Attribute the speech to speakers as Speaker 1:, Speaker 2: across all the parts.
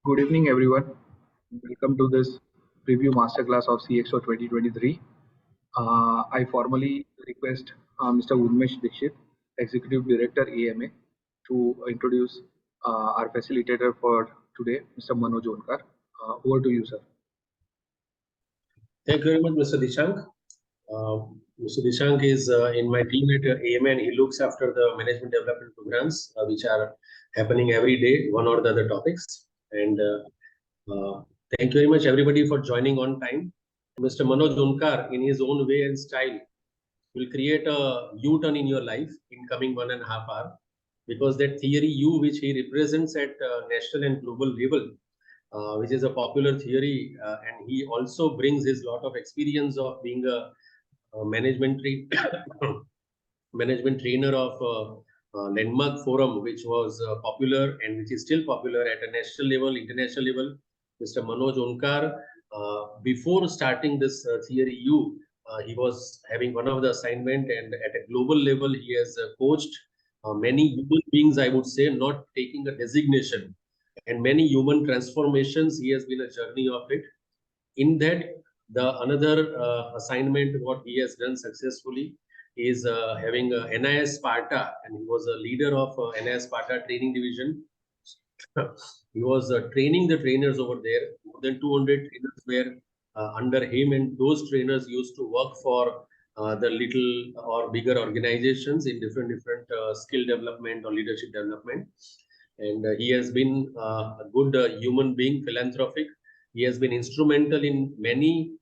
Speaker 1: Good evening, everyone. Welcome to this preview masterclass of CXO 2023. I formally request Mr. Urmesh Dixit, Executive Director AMA, to introduce our facilitator for today, Mr. Manoj Onkar. Over to you, sir.
Speaker 2: Thank you very much, Mr. Dishank. Mr. Dishank is in my team at AMA, and he looks after the management development programs, which are happening every day, one or the other topics. And thank you very much, everybody, for joining on time. Mr. Manoj Onkar, in his own way and style, will create a U-turn in your life in coming 1.5 hours, because that theory U, which he represents at national and global level, which is a popular theory, and he also brings his lot of experience of being a management trainer of Landmark Forum, which was popular and which is still popular at a national level, international level. Mr. Manoj Onkar, before starting this theory U, he was having one of the assignment, and at a global level, he has coached many human beings, I would say, not taking a designation, and many human transformations. He has been a journey of it. In that, the another assignment what he has done successfully is having a NIS Sparta, and he was a leader of NIS Sparta training division. He was training the trainers over there. More than 200 trainers were under him, and those trainers used to work for the little or bigger organizations in different skill development or leadership development. And he has been a good human being, philanthropic. He has been instrumental in many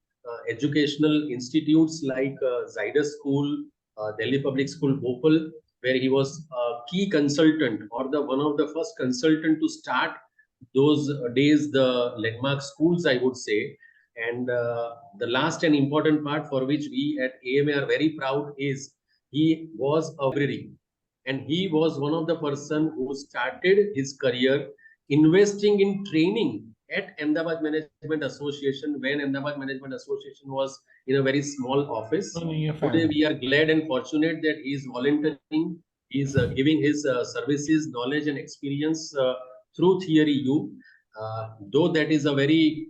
Speaker 2: educational institutes like Zydus School, Delhi Public School, Bhopal, where he was a key consultant, or the one of the first consultant to start those days the landmark schools, I would say. And the last and important part for which we at AMA are very proud is he was a library, and he was one of the person who started his career investing in training at Ahmedabad Management Association, when Ahmedabad Management Association was in a very small office. Today we are glad and fortunate that he is volunteering, he is giving his services, knowledge and experience through Theory U. Though that is a very,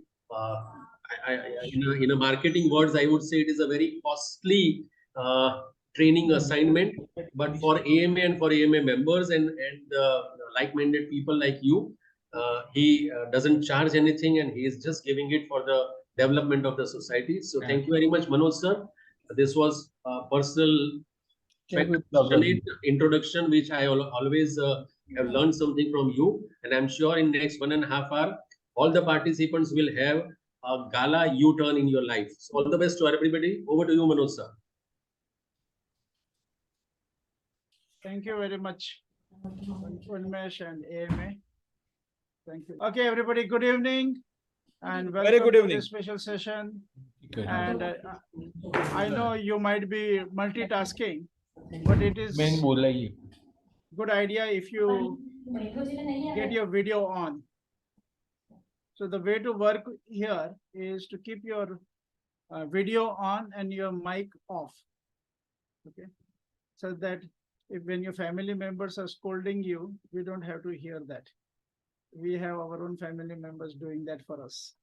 Speaker 2: in a marketing words, I would say it is a very costly training assignment, but for AMA and for AMA members and like-minded people like you, he doesn't charge anything, and he is just giving it for the development of the society. So thank you very much, Manoj sir. This was a personal introduction, which I always have learned something from you, and I'm sure in next 1.5 hours, all the participants will have a gala U-turn in your life. So all the best to everybody. Over to you, Manoj sir.
Speaker 3: Thank you very much, Urmesh and AMA. Thank you. Okay, everybody, good evening and welcome to this special session. And I know you might be multitasking, but it is good idea if you get your video on. So the way to work here is to keep your video on and your mic off. Okay, so that when your family members are scolding you, we don't have to hear that. We have our own family members doing that for us.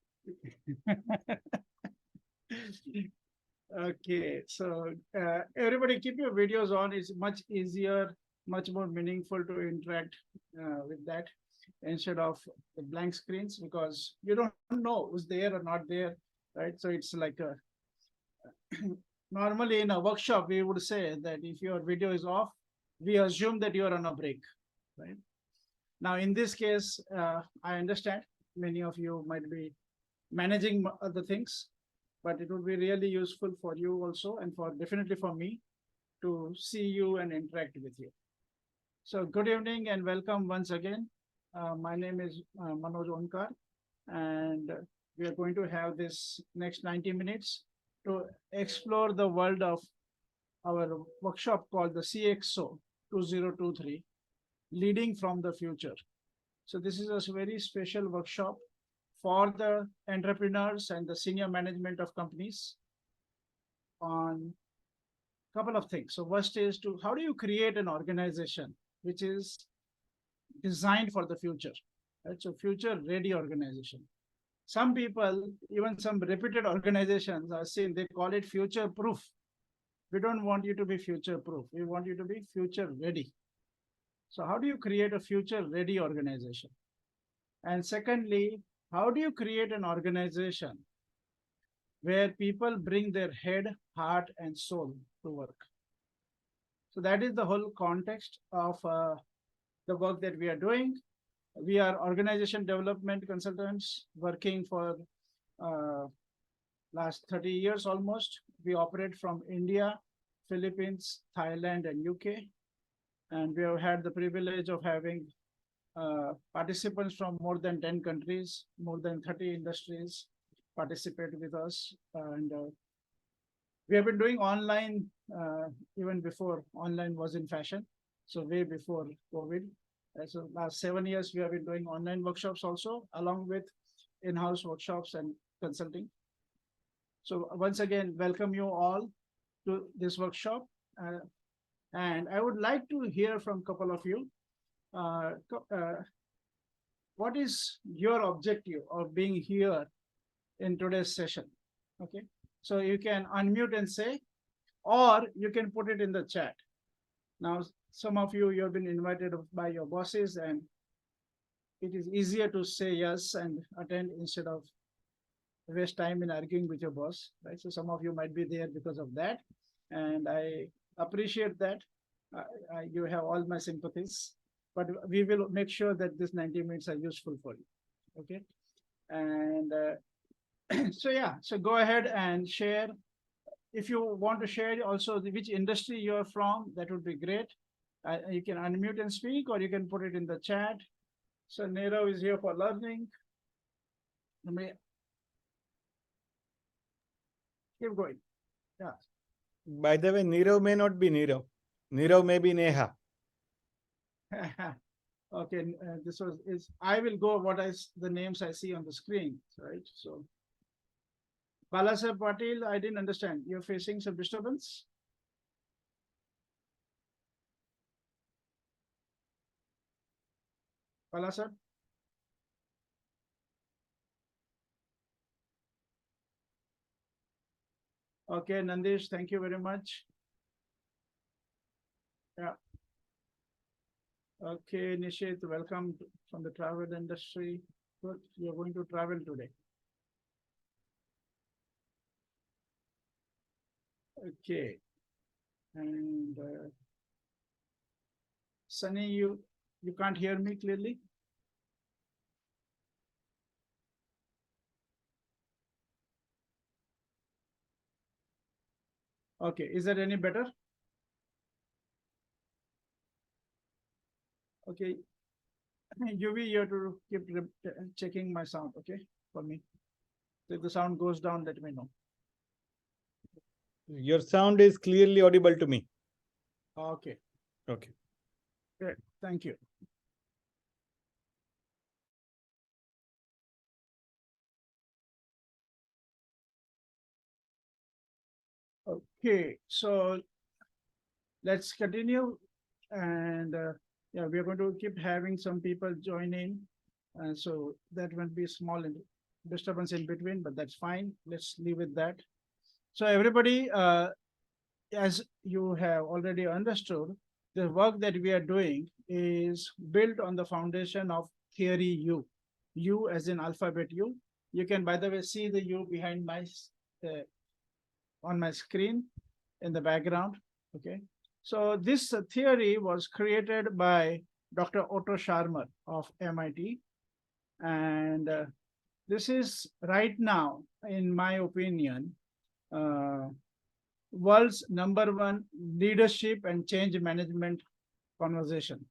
Speaker 3: Okay, so everybody keep your videos on. It's much easier, much more meaningful to interact with that instead of the blank screens, because you don't know who's there or not there, right? So it's like a normally in a workshop, we would say that if your video is off, we assume that you are on a break, right? Now, in this case, I understand many of you might be managing other things, but it would be really useful for you also, and for definitely for me to see you and interact with you. So good evening and welcome once again. My name is Manoj Onkar, and we are going to have this next 90 minutes to explore the world of our workshop called the CXO 2023, Leading from the Future. So this is a very special workshop for the entrepreneurs and the senior management of companies on a couple of things. So first is to how do you create an organization which is designed for the future? It's a future ready organization. Some people, even some reputed organizations are saying they call it future proof. We don't want you to be future proof. We want you to be future ready. So how do you create a future ready organization? And secondly, how do you create an organization where people bring their head, heart, and soul to work? So that is the whole context of the work that we are doing. We are organization development consultants working for last 30 years almost. We operate from India, Philippines, Thailand, and UK. And we have had the privilege of having participants from more than 10 countries, more than 30 industries participate with us. And we have been doing online even before online was in fashion. So way before COVID. So last 7 years, we have been doing online workshops also, along with in-house workshops and consulting. So once again, welcome you all to this workshop. And I would like to hear from a couple of you. What is your objective of being here in today's session? Okay, so you can unmute and say, or you can put it in the chat. Now, some of you have been invited by your bosses, and it is easier to say yes and attend instead of waste time in arguing with your boss, right? So some of you might be there because of that, and I appreciate that. You have all my sympathies, but we will make sure that this 90 minutes are useful for you, okay? And so yeah, so go ahead and share. If you want to share also which industry you're from, that would be great. You can unmute and speak, or you can put it in the chat. So Nero is here for learning. Let me keep going. Yeah.
Speaker 4: By the way, Nirav may not be Nirav. Nirav may be Neha.
Speaker 3: Okay, this is I will go what the names I see on the screen, right? So Balasaheb Patil, I didn't understand. You're facing some disturbance? Balasaheb? Okay, Nandish, thank you very much. Yeah. Okay, Nishit, welcome from the travel industry. Good, you're going to travel today. Okay. And Sunny, you can't hear me clearly? Okay, is that any better? Okay, UV, you have to keep checking my sound, okay, for me. So if the sound goes down, let me know.
Speaker 4: Your sound is clearly audible to me.
Speaker 3: Okay.
Speaker 4: Okay.
Speaker 3: Great, thank you. Okay, so let's continue. And yeah, we are going to keep having some people join in. And so that will be small disturbance in between, but that's fine. Let's leave it that. So everybody, as you have already understood, the work that we are doing is built on the foundation of theory U. U as in alphabet U. You can, by the way, see the U behind my on my screen in the background. Okay. So this theory was created by Dr. Otto Scharmer of MIT. And this is right now, in my opinion, world's #1 leadership and change management conversation.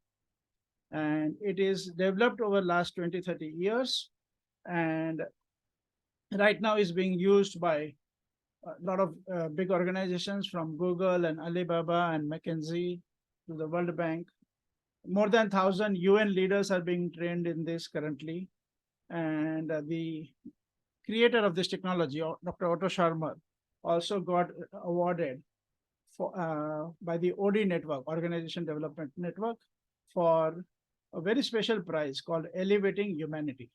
Speaker 3: And it is developed over last 20, 30 years. And right now is being used by a lot of big organizations from Google and Alibaba and McKinsey to the World Bank. More than 1,000 UN leaders are being trained in this currently. And the creator of this technology, Dr. Otto Scharmer, also got awarded for, by the OD Network, Organization Development Network, for a very special prize called Elevating Humanity.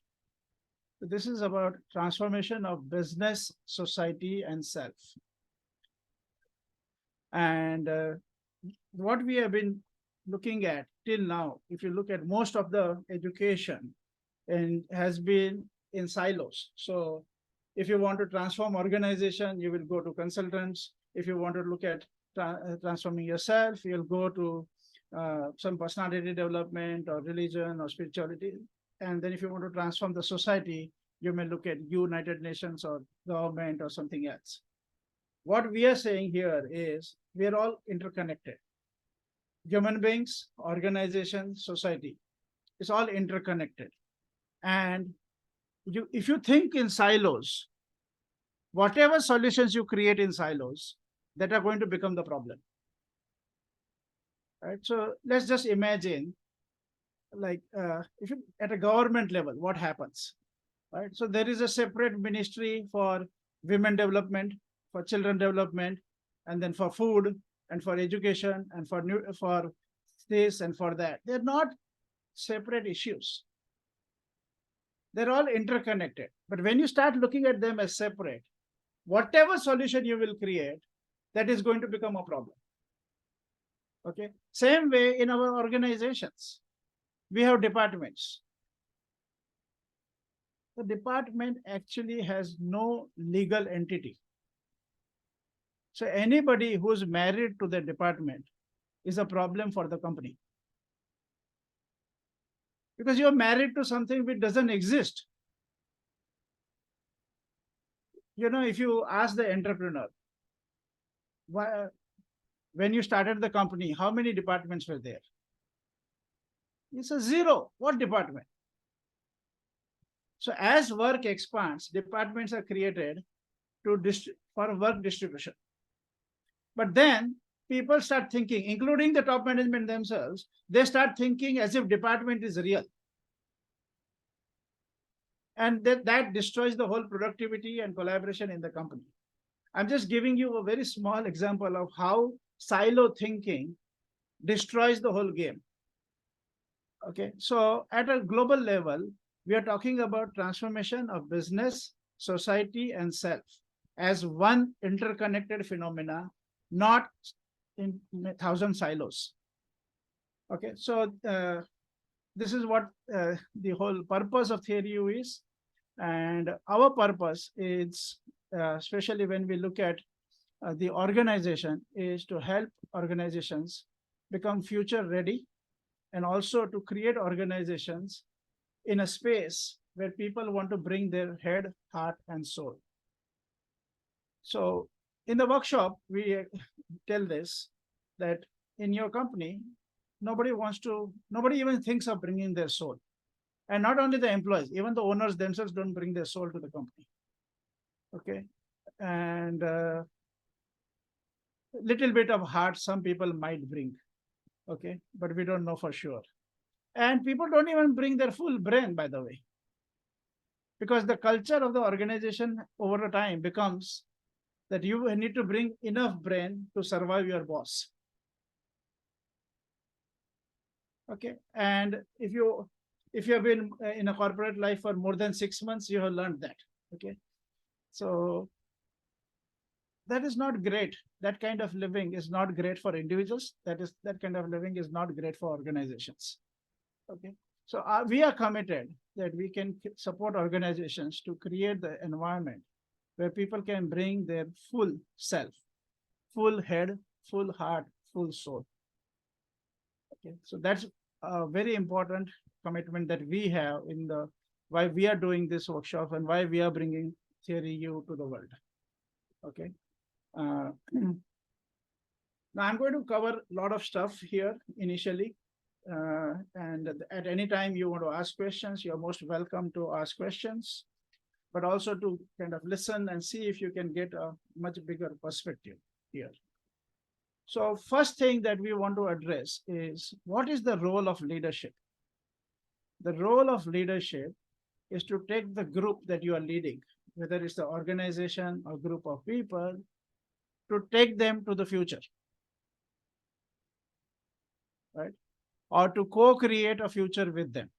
Speaker 3: So this is about transformation of business, society, and self. And what we have been looking at till now, if you look at most of the education, and has been in silos. So if you want to transform organization, you will go to consultants. If you want to look at transforming yourself, you'll go to some personality development or religion or spirituality. And then if you want to transform the society, you may look at United Nations or government or something else. What we are saying here is we are all interconnected. Human beings, organization, society, it's all interconnected. And if you think in silos, whatever solutions you create in silos, that are going to become the problem. Right? So let's just imagine, like if you, at a government level, what happens? Right? So there is a separate ministry for women development, for children development, and then for food and for education and for this and for that. They're not separate issues. They're all interconnected. But when you start looking at them as separate, whatever solution you will create, that is going to become a problem. Okay. Same way in our organizations, we have departments. The department actually has no legal entity. So anybody who's married to the department is a problem for the company. Because you're married to something which doesn't exist. You know, if you ask the entrepreneur, why, when you started the company, how many departments were there? It's a zero. What department? So as work expands, departments are created for work distribution. But then people start thinking, including the top management themselves, they start thinking as if department is real. And that destroys the whole productivity and collaboration in the company. I'm just giving you a very small example of how silo thinking destroys the whole game. Okay, so at a global level, we are talking about transformation of business, society, and self as one interconnected phenomena, not in 1,000 silos. Okay, so this is what the whole purpose of Theory U is. And our purpose is, especially when we look at the organization, is to help organizations become future ready and also to create organizations in a space where people want to bring their head, heart, and soul. So in the workshop, we tell this, that in your company, nobody even thinks of bringing their soul. And not only the employees, even the owners themselves don't bring their soul to the company. Okay. And little bit of heart some people might bring. Okay. But we don't know for sure. And people don't even bring their full brain, by the way. Because the culture of the organization over a time becomes that you need to bring enough brain to survive your boss. Okay. And if you have been in a corporate life for more than 6 months, you have learned that. Okay. So that is not great. That kind of living is not great for individuals. That kind of living is not great for organizations. Okay. So we are committed that we can support organizations to create the environment where people can bring their full self, full head, full heart, full soul. Okay. So that's a very important commitment that we have in the why we are doing this workshop and why we are bringing Theory U to the world. Okay. Now I'm going to cover a lot of stuff here initially. And at any time you want to ask questions, you're most welcome to ask questions, but also to kind of listen and see if you can get a much bigger perspective here. So first thing that we want to address is, what is the role of leadership? The role of leadership is to take the group that you are leading, whether it's the organization or group of people, to take them to the future. Right? or to co-create a future with them.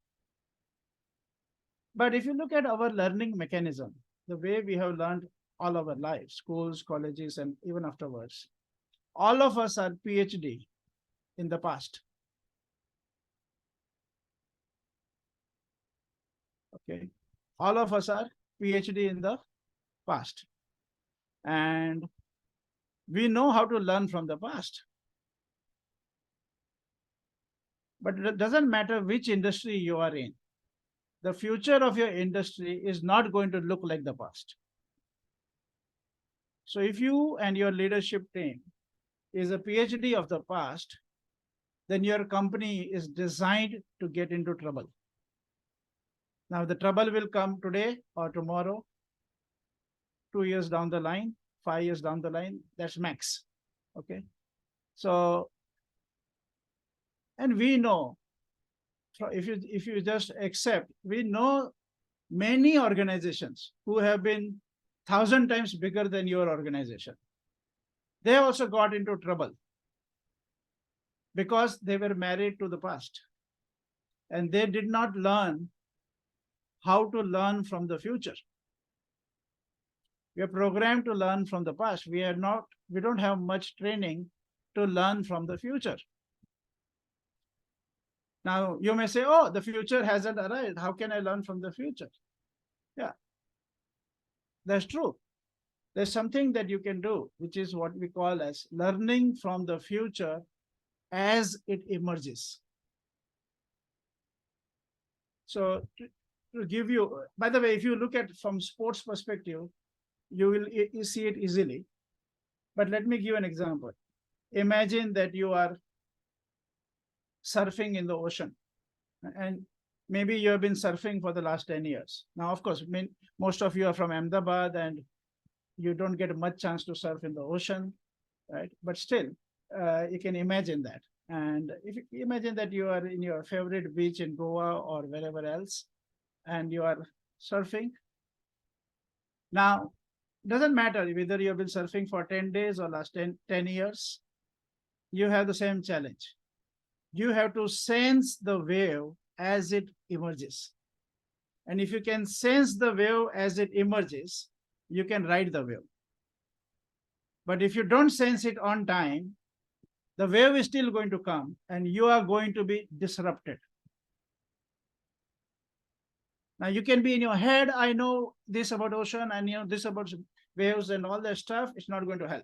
Speaker 3: But if you look at our learning mechanism, the way we have learned all our lives, schools, colleges, and even afterwards, all of us are PhD in the past. Okay. All of us are PhD in the past. And we know how to learn from the past. But it doesn't matter which industry you are in. The future of your industry is not going to look like the past. So if you and your leadership team is a PhD of the past, then your company is designed to get into trouble. Now, the trouble will come today or tomorrow, 2 years down the line, 5 years down the line, that's max. Okay. So, and we know, if you just accept, we know many organizations who have been 1,000 times bigger than your organization. They also got into trouble because they were married to the past and they did not learn how to learn from the future. We are programmed to learn from the past. We don't have much training to learn from the future. Now, you may say, oh, the future hasn't arrived. How can I learn from the future? Yeah, that's true. There's something that you can do, which is what we call as learning from the future as it emerges. So to give you, by the way, if you look at from sports perspective, you see it easily. But let me give an example. Imagine that you are surfing in the ocean, and maybe you have been surfing for the last 10 years. Now, of course, most of you are from Ahmedabad and you don't get much chance to surf in the ocean, right? But still, you can imagine that. And if you imagine that you are in your favorite beach in Goa or wherever else, and you are surfing. Now, doesn't matter whether you've been surfing for 10 days or last 10 years, you have the same challenge. You have to sense the wave as it emerges. And if you can sense the wave as it emerges, you can ride the wave. But if you don't sense it on time, the wave is still going to come and you are going to be disrupted. Now you can be in your head, I know this about ocean, I know this about waves and all that stuff. It's not going to help.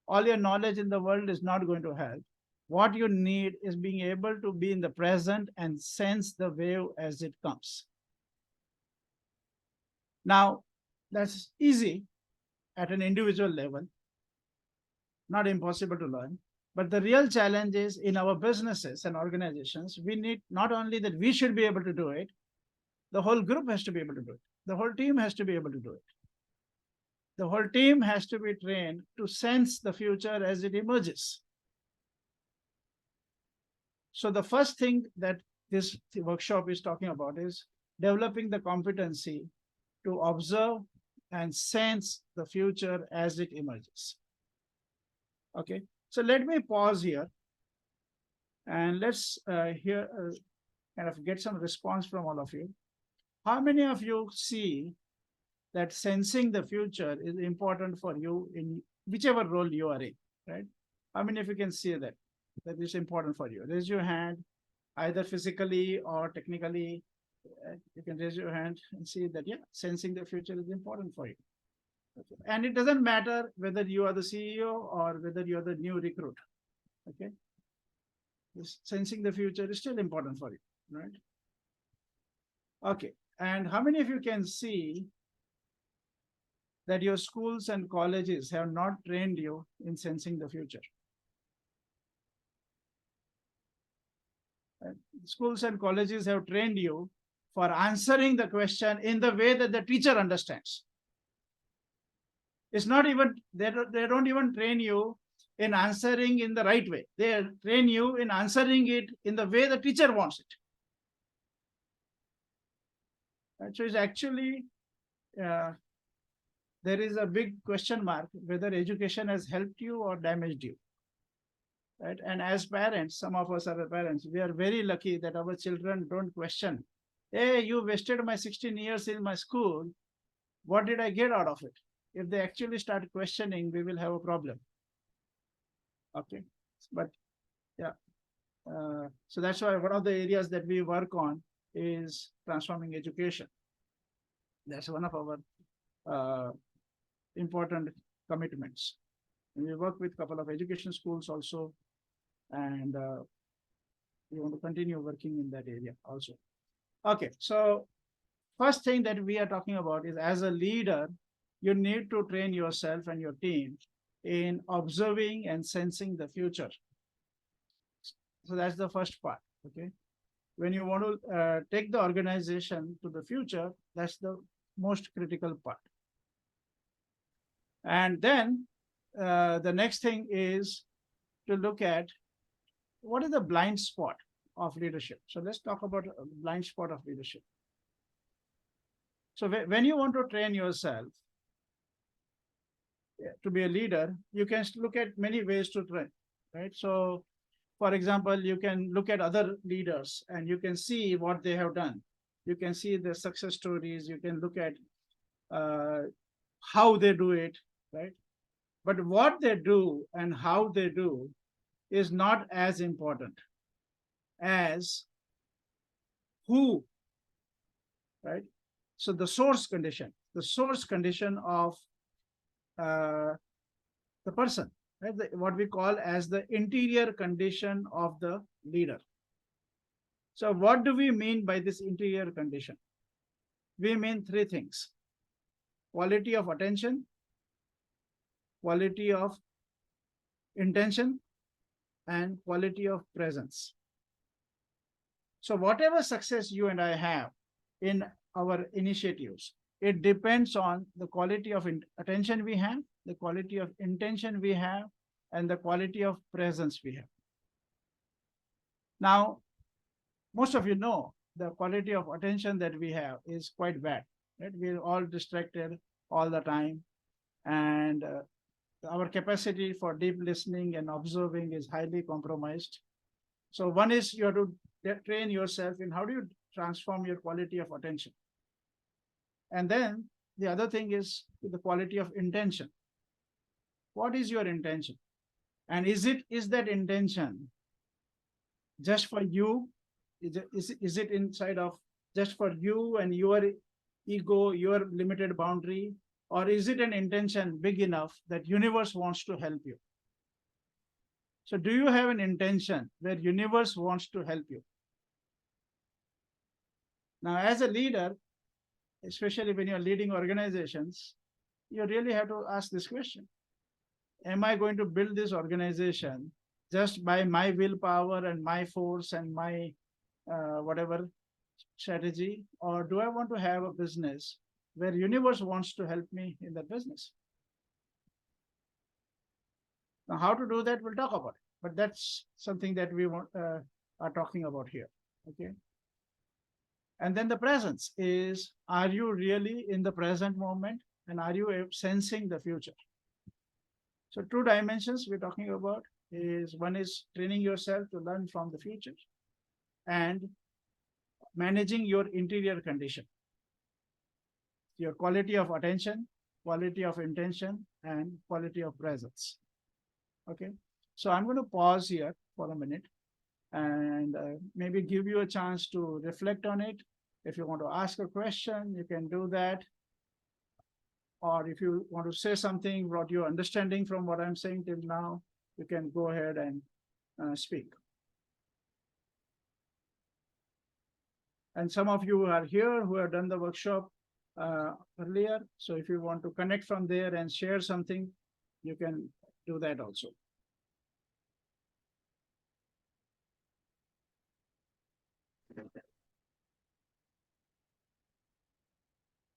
Speaker 3: All your knowledge in the world is not going to help. What you need is being able to be in the present and sense the wave as it comes. Now, that's easy at an individual level, not impossible to learn. But the real challenge is in our businesses and organizations, we need not only that we should be able to do it, the whole group has to be able to do it. The whole team has to be able to do it. The whole team has to be trained to sense the future as it emerges. So the first thing that this workshop is talking about is developing the competency to observe and sense the future as it emerges. Okay, so let me pause here and let's kind of get some response from all of you. How many of you see that sensing the future is important for you in whichever role you are in, right? How many of you can see that is important for you? Raise your hand, either physically or technically. You can raise your hand and see that, yeah, sensing the future is important for you. Okay. And it doesn't matter whether you are the CEO or whether you are the new recruit. Okay. Sensing the future is still important for you, right? Okay. And how many of you can see that your schools and colleges have not trained you in sensing the future? Schools and colleges have trained you for answering the question in the way that the teacher understands. It's not even, they don't even train you in answering in the right way. They train you in answering it in the way the teacher wants it. Right? So it's actually, there is a big question mark whether education has helped you or damaged you. right? And as parents, some of us are the parents, we are very lucky that our children don't question, hey, you wasted my 16 years in my school. What did I get out of it? If they actually start questioning, we will have a problem. Okay, but yeah. So that's why one of the areas that we work on is transforming education. That's one of our important commitments. And we work with a couple of education schools also, and we want to continue working in that area also. Okay, so first thing that we are talking about is, as a leader, you need to train yourself and your team in observing and sensing the future. So that's the first part. Okay, when you want to take the organization to the future, that's the most critical part. And then the next thing is to look at what is the blind spot of leadership. So let's talk about a blind spot of leadership. So when you want to train yourself to be a leader, you can look at many ways to train, right? So for example, you can look at other leaders and you can see what they have done. You can see the success stories. You can look at how they do it, right? But what they do and how they do is not as important as who, right? So the source condition of the person, right? What we call as the interior condition of the leader. So what do we mean by this interior condition? We mean three things: quality of attention, quality of intention, and quality of presence. So whatever success you and I have in our initiatives, it depends on the quality of attention we have, the quality of intention we have, and the quality of presence we have. Now, most of you know the quality of attention that we have is quite bad, right? We're all distracted all the time, and our capacity for deep listening and observing is highly compromised. So one is you have to train yourself in how do you transform your quality of attention. And then the other thing is the quality of intention. What is your intention? And is that intention just for you? Is it inside of just for you and your ego, your limited boundary? Or is it an intention big enough that universe wants to help you? So do you have an intention where universe wants to help you? Now, as a leader, especially when you're leading organizations, you really have to ask this question. Am I going to build this organization just by my willpower and my force and my whatever strategy? Or do I want to have a business where universe wants to help me in that business? Now, how to do that, we'll talk about it. But that's something that we are talking about here. Okay. And then the presence is, are you really in the present moment? And are you sensing the future? So 2 dimensions we're talking about is, one is training yourself to learn from the future and managing your interior condition, your quality of attention, quality of intention, and quality of presence. Okay. So I'm going to pause here for a minute and maybe give you a chance to reflect on it. If you want to ask a question, you can do that. Or if you want to say something, what you're understanding from what I'm saying till now, you can go ahead and speak. And some of you are here who have done the workshop earlier. So if you want to connect from there and share something, you can do that also.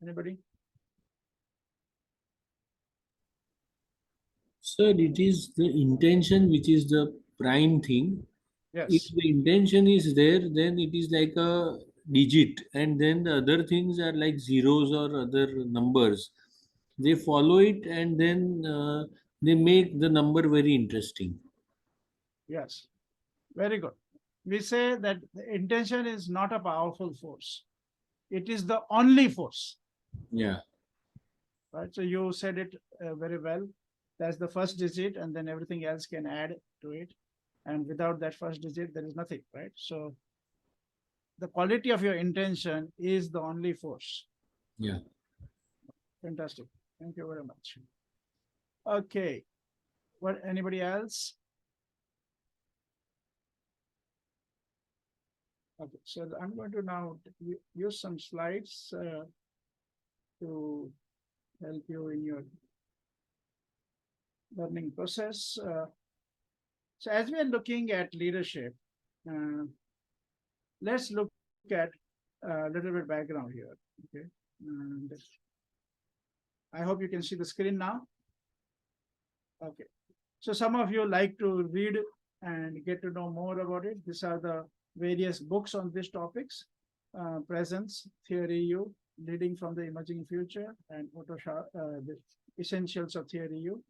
Speaker 3: Anybody?
Speaker 5: Sir, it is the intention which is the prime thing.
Speaker 3: Yes.
Speaker 5: If the intention is there, then it is like a digit, and then the other things are like zeros or other numbers. They follow it, and then they make the number very interesting.
Speaker 3: Yes, very good. We say that the intention is not a powerful force. It is the only force,
Speaker 5: Yeah.
Speaker 3: right? So you said it very well. That's the first digit, and then everything else can add to it. And without that first digit, there is nothing, right? So the quality of your intention is the only force.
Speaker 5: Yeah.
Speaker 3: Fantastic. Thank you very much. Okay. What, anybody else? Okay, so I'm going to now use some slides to help you in your learning process. So as we are looking at leadership, let's look at a little bit background here. Okay, and I hope you can see the screen now. Okay, so some of you like to read and get to know more about it. These are the various books on these topics: Presence, Theory U, Leading from the Emerging Future, and the Essentials of Theory U.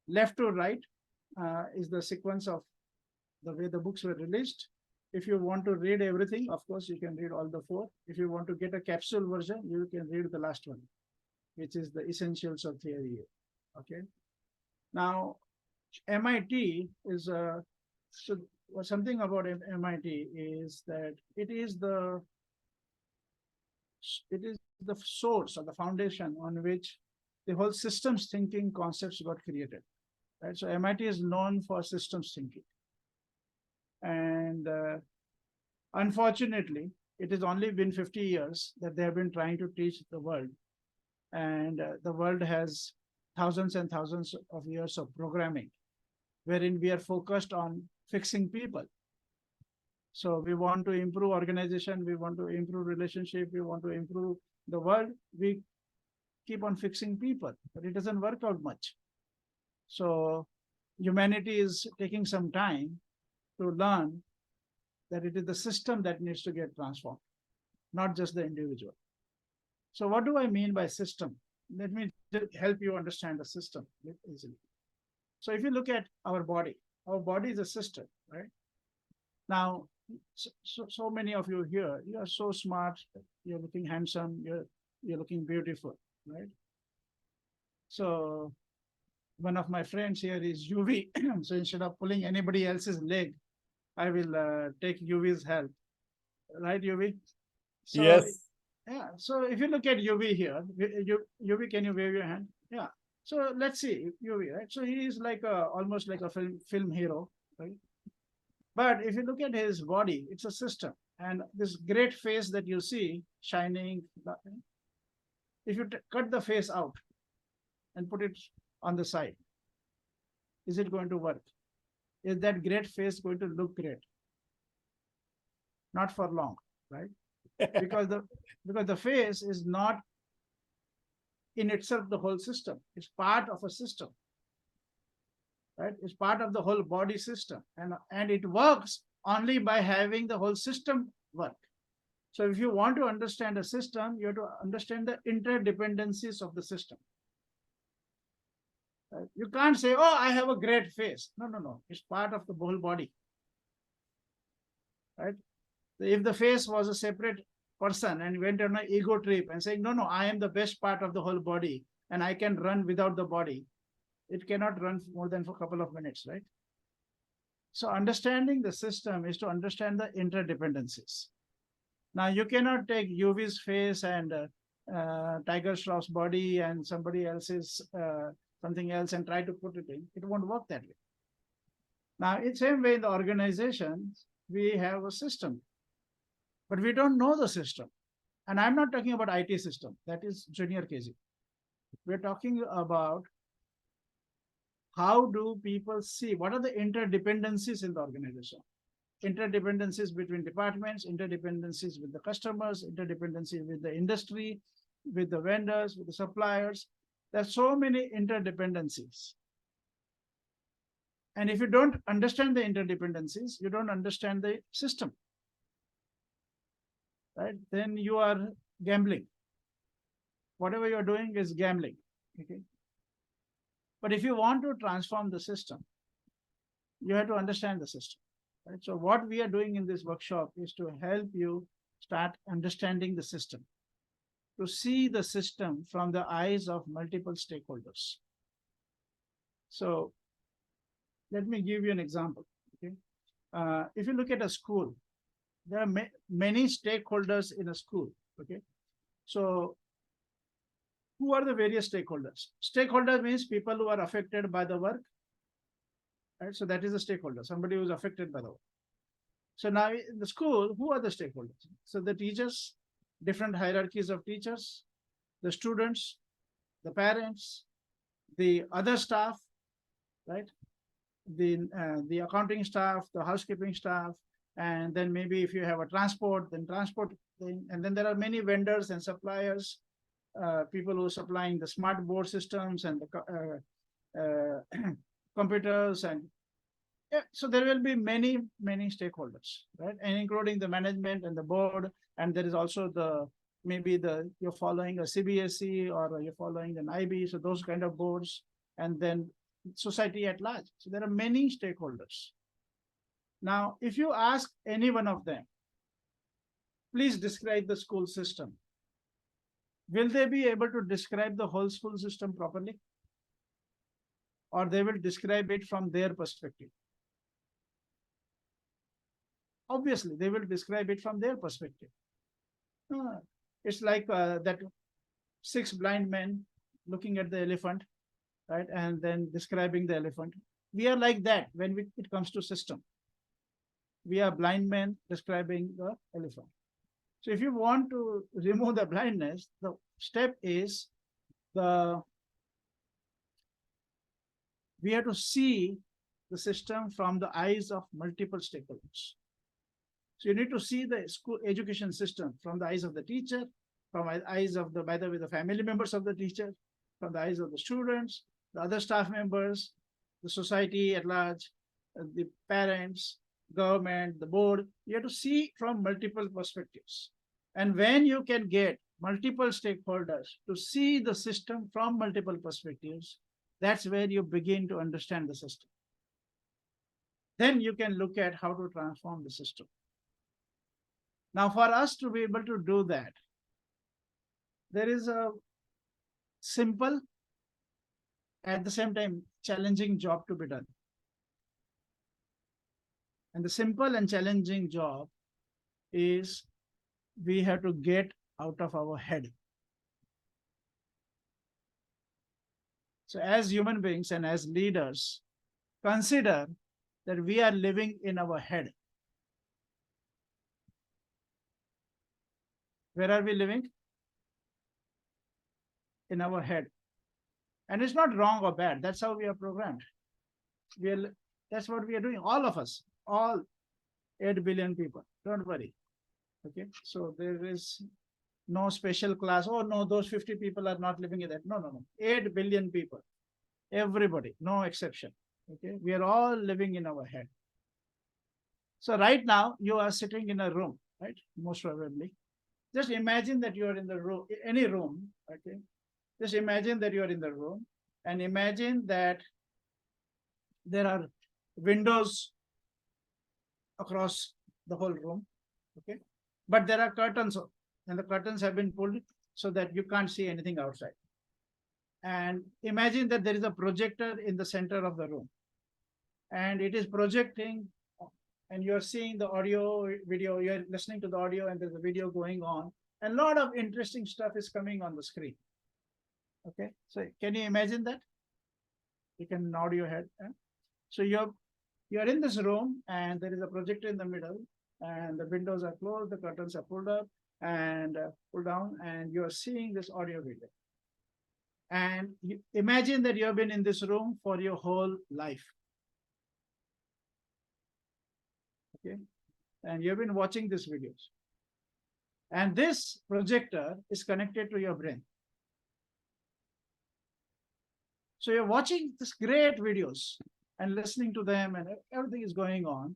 Speaker 3: Left to right is the sequence of the way the books were released. If you want to read everything, of course, you can read all the four. If you want to get a capsule version, you can read the last one, which is the Essentials of Theory U. Okay. Now, MIT is so something about MIT is that it is the source or the foundation on which the whole systems thinking concepts got created. Right? So MIT is known for systems thinking. And unfortunately, it has only been 50 years that they have been trying to teach the world. And the world has thousands and thousands of years of programming, wherein we are focused on fixing people. So we want to improve organization, we want to improve relationship, we want to improve the world. We keep on fixing people, but it doesn't work out much. So humanity is taking some time to learn that it is the system that needs to get transformed, not just the individual. So what do I mean by system? Let me help you understand the system easily. So if you look at our body is a system, right? Now, so many of you here, you are so smart, you're looking handsome, you're looking beautiful, right? So one of my friends here is UV. So instead of pulling anybody else's leg, I will take UV's help, right, UV? So,
Speaker 4: Yes.
Speaker 3: yeah. So if you look at UV here, UV, can you wave your hand? Yeah. So let's see UV, right? So he is like almost like a film hero, right? But if you look at his body, it's a system, and this great face that you see shining, if you cut the face out and put it on the side, is it going to work? Is that great face going to look great? Not for long, right? because the face is not in itself the whole system. It's part of a system, right? It's part of the whole body system, and it works only by having the whole system work. So if you want to understand a system, you have to understand the interdependencies of the system. Right? You can't say, oh, I have a great face. No. It's part of the whole body. Right? If the face was a separate person and went on an ego trip and saying, no, I am the best part of the whole body and I can run without the body, it cannot run more than for a couple of minutes, right? So understanding the system is to understand the interdependencies. Now you cannot take UV's face and Tiger Shroff's body and somebody else's something else and try to put it in. It won't work that way. Now, in the same way, in the organization, we have a system, but we don't know the system. And I'm not talking about IT system. That is junior KG. We're talking about how do people see, what are the interdependencies in the organization? Interdependencies between departments, interdependencies with the customers, interdependencies with the industry, with the vendors, with the suppliers. There's so many interdependencies. And if you don't understand the interdependencies, you don't understand the system, right? Then you are gambling. Whatever you're doing is gambling, okay? But if you want to transform the system, you have to understand the system. Right? So what we are doing in this workshop is to help you start understanding the system, to see the system from the eyes of multiple stakeholders. So let me give you an example. Okay? If you look at a school, there are many stakeholders in a school. Okay, so who are the various stakeholders? Stakeholder means people who are affected by the work. Right? So that is a stakeholder, somebody who is affected by the work. So now in the school, who are the stakeholders? So the teachers, different hierarchies of teachers, the students, the parents, the other staff, right? The accounting staff, the housekeeping staff, and then maybe if you have a transport, then transport, and then there are many vendors and suppliers, people who are supplying the smart board systems and the computers, and yeah, so there will be many stakeholders, right? And including the management and the board, and there is also the maybe you're following a CBSE or you're following an IB, so those kind of boards, and then society at large. So there are many stakeholders. Now, if you ask any one of them, please describe the school system, will they be able to describe the whole school system properly? Or they will describe it from their perspective? Obviously, they will describe it from their perspective. It's like that 6 blind men looking at the elephant, right? And then describing the elephant. We are like that when it comes to system. We are blind men describing the elephant. So if you want to remove the blindness, the step is we have to see the system from the eyes of multiple stakeholders. So you need to see the school education system from the eyes of the teacher, from the eyes of by the way, the family members of the teacher, from the eyes of the students, the other staff members, the society at large, the parents, government, the board. You have to see from multiple perspectives. And when you can get multiple stakeholders to see the system from multiple perspectives, that's where you begin to understand the system. Then you can look at how to transform the system. Now, for us to be able to do that, there is a simple, at the same time, challenging job to be done. And the simple and challenging job is we have to get out of our head. So as human beings and as leaders, consider that we are living in our head. Where are we living? In our head. And it's not wrong or bad. That's how we are programmed. That's what we are doing. All of us, all 8 billion people. Don't worry. Okay. So there is no special class. Oh no, those 50 people are not living in that. No. 8 billion people. Everybody, no exception. Okay. We are all living in our head. So right now you are sitting in a room, right? Most probably. Just imagine that you are in the room, any room. Okay. Just imagine that you are in the room and imagine that there are windows across the whole room, okay? But there are curtains and the curtains have been pulled so that you can't see anything outside. And imagine that there is a projector in the center of the room and it is projecting and you're seeing the audio, video, you're listening to the audio and there's a video going on. And a lot of interesting stuff is coming on the screen. Okay, so can you imagine that? You can nod your head. So you're in this room and there is a projector in the middle and the windows are closed, the curtains are pulled up and pulled down and you're seeing this audio video. And imagine that you have been in this room for your whole life. Okay, and you've been watching these videos. And this projector is connected to your brain. So you're watching these great videos and listening to them and everything is going on.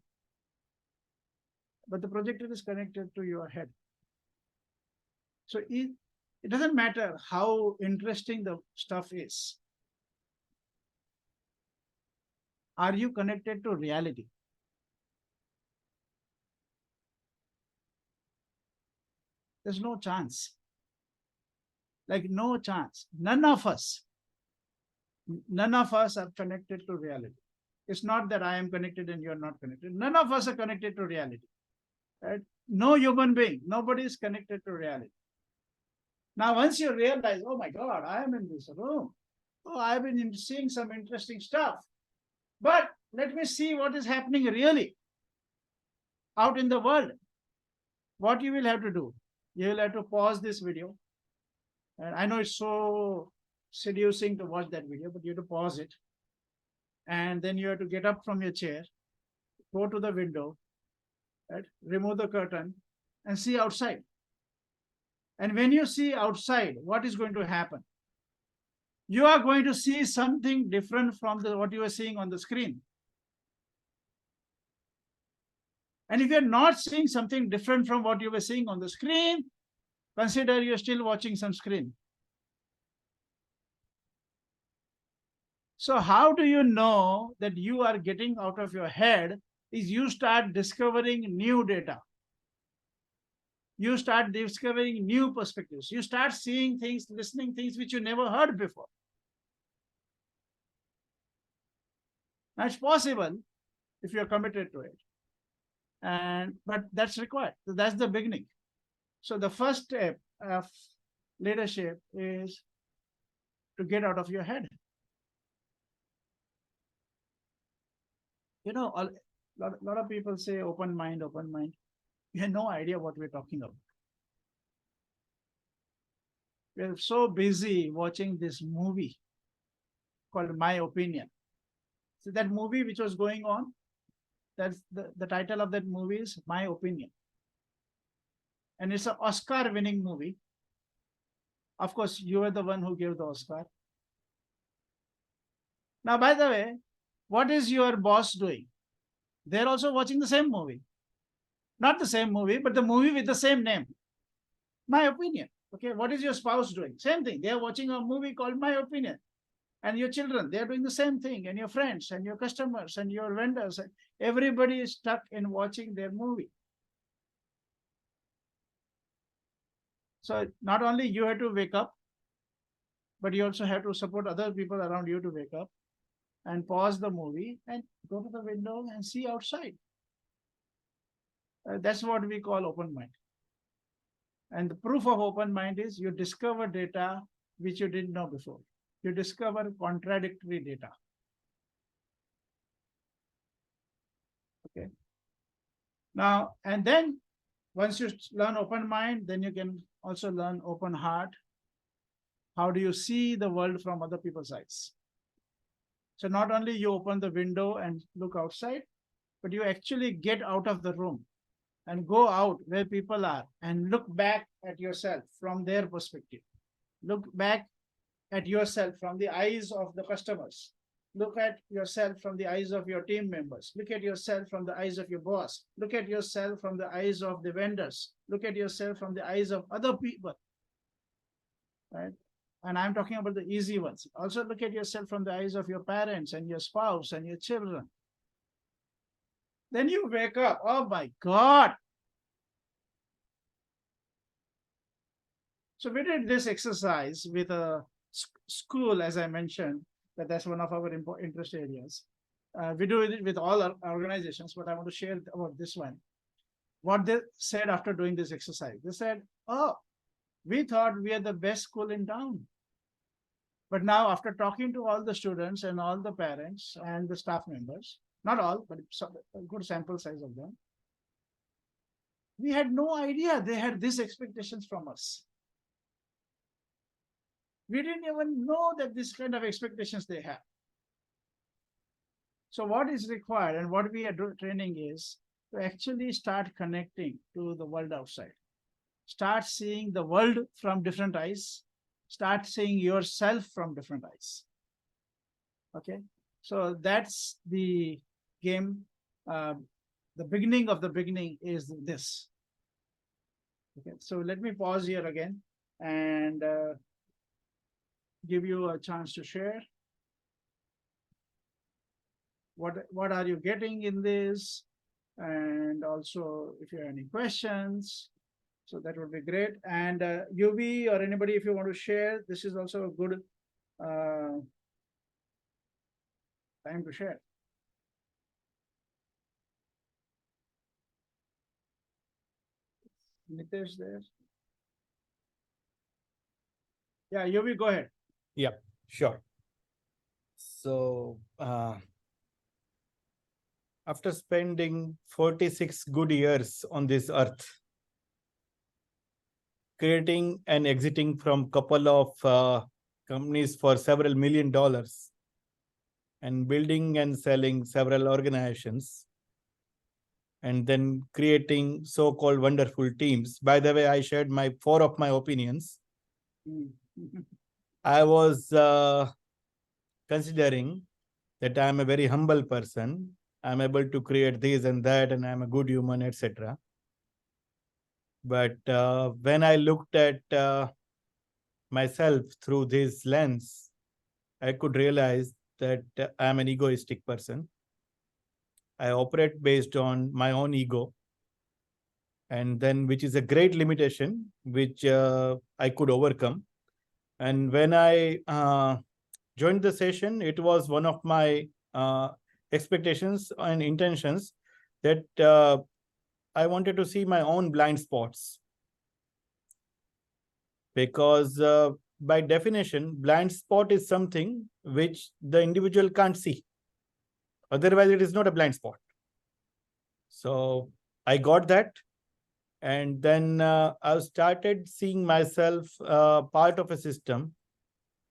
Speaker 3: But the projector is connected to your head. So it doesn't matter how interesting the stuff is. Are you connected to reality? There's no chance. Like no chance. None of us are connected to reality. It's not that I am connected and you're not connected. None of us are connected to reality. Right? No human being, nobody is connected to reality. Now, once you realize, oh my God, I am in this room. Oh, I've been seeing some interesting stuff. But let me see what is happening really out in the world. What you will have to do, you will have to pause this video. And I know it's so seducing to watch that video, but you have to pause it. And then you have to get up from your chair, go to the window, right? Remove the curtain and see outside. And when you see outside, what is going to happen? You are going to see something different from what you are seeing on the screen. And if you're not seeing something different from what you were seeing on the screen, consider you're still watching some screen. So how do you know that you are getting out of your head? Is you start discovering new data. You start discovering new perspectives. You start seeing things, listening things which you never heard before. Now it's possible if you're committed to it. But that's required. So that's the beginning. So the first step of leadership is to get out of your head. You know, a lot of people say open mind, open mind. You have no idea what we're talking about. We're so busy watching this movie called My Opinion. So that movie which was going on, that's the title of that movie is My Opinion. And it's an Oscar-winning movie. Of course, you are the one who gave the Oscar. Now, by the way, what is your boss doing? They're also watching the same movie. Not the same movie, but the movie with the same name. My Opinion. Okay, what is your spouse doing? Same thing. They're watching a movie called My Opinion. And your children, they're doing the same thing. And your friends and your customers and your vendors. Everybody is stuck in watching their movie. So not only you have to wake up, but you also have to support other people around you to wake up and pause the movie and go to the window and see outside. That's what we call open mind. And the proof of open mind is you discover data which you didn't know before. You discover contradictory data. Okay. Now, and then once you learn open mind, then you can also learn open heart. How do you see the world from other people's eyes? So not only you open the window and look outside, but you actually get out of the room and go out where people are and look back at yourself from their perspective. Look back at yourself from the eyes of the customers. Look at yourself from the eyes of your team members. Look at yourself from the eyes of your boss. Look at yourself from the eyes of the vendors. Look at yourself from the eyes of other people. Right? And I'm talking about the easy ones. Also look at yourself from the eyes of your parents and your spouse and your children. Then you wake up, oh my God. So we did this exercise with a school, as I mentioned, that's one of our interest areas. We do it with all our organizations, but I want to share about this one. What they said after doing this exercise, they said, oh, we thought we are the best school in town. But now after talking to all the students and all the parents and the staff members, not all, but a good sample size of them, we had no idea they had these expectations from us. We didn't even know that this kind of expectations they have. So what is required and what we are training is to actually start connecting to the world outside. Start seeing the world from different eyes. Start seeing yourself from different eyes. Okay, so that's the game. The beginning of the beginning is this. Okay, so let me pause here again and give you a chance to share. what are you getting in this, and also if you have any questions. So that would be great. And UV or anybody, if you want to share, this is also a good time to share. Nitesh there. Yeah, UV, go ahead.
Speaker 4: Yeah, sure. So, after spending 46 good years on this earth, creating and exiting from couple of companies for several $1 million, and building and selling several organizations, and then creating so-called wonderful teams. By the way, I shared four of my opinions. I was considering that I'm a very humble person. I'm able to create this and that, and I'm a good human, etc. But when I looked at myself through this lens, I could realize that I'm an egoistic person. I operate based on my own ego, and then which is a great limitation, which I could overcome. And when I joined the session, it was one of my expectations and intentions that I wanted to see my own blind spots. Because by definition, blind spot is something which the individual can't see. Otherwise, it is not a blind spot. So I got that. And then I started seeing myself part of a system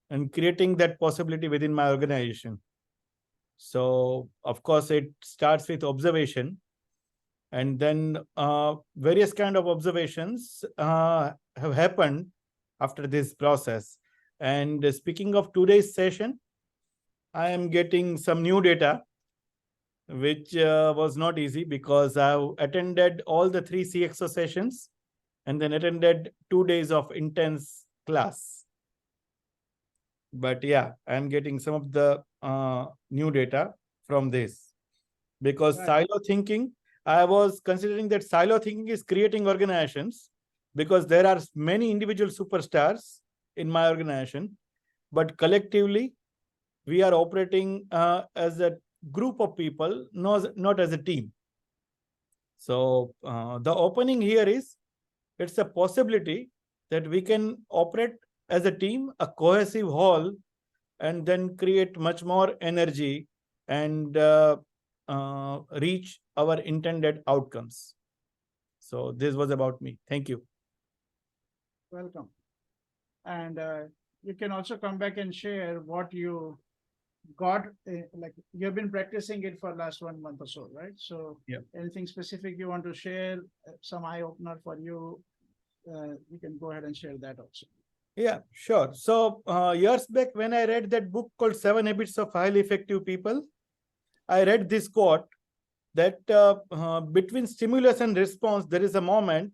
Speaker 4: and creating that possibility within my organization. So, of course, it starts with observation. And then various kind of observations have happened after this process. And speaking of today's session, I am getting some new data, which was not easy because I attended all the 3 CXO sessions and then attended 2 days of intense class. But yeah, I'm getting some of the new data from this. Because silo thinking, I was considering that silo thinking is creating organizations because there are many individual superstars in my organization, but collectively, we are operating as a group of people, not as a team. So the opening here is, it's a possibility that we can operate as a team, a cohesive whole, and then create much more energy and reach our intended outcomes. So this was about me. Thank you.
Speaker 3: Welcome. And you can also come back and share what you got. Like you've been practicing it for last 1 month or so, right? So
Speaker 4: yeah,
Speaker 3: anything specific you want to share, some eye opener for you, you can go ahead and share that also.
Speaker 4: Yeah, sure. So years back when I read that book called 7 Habits of Highly Effective People, I read this quote that between stimulus and response, there is a moment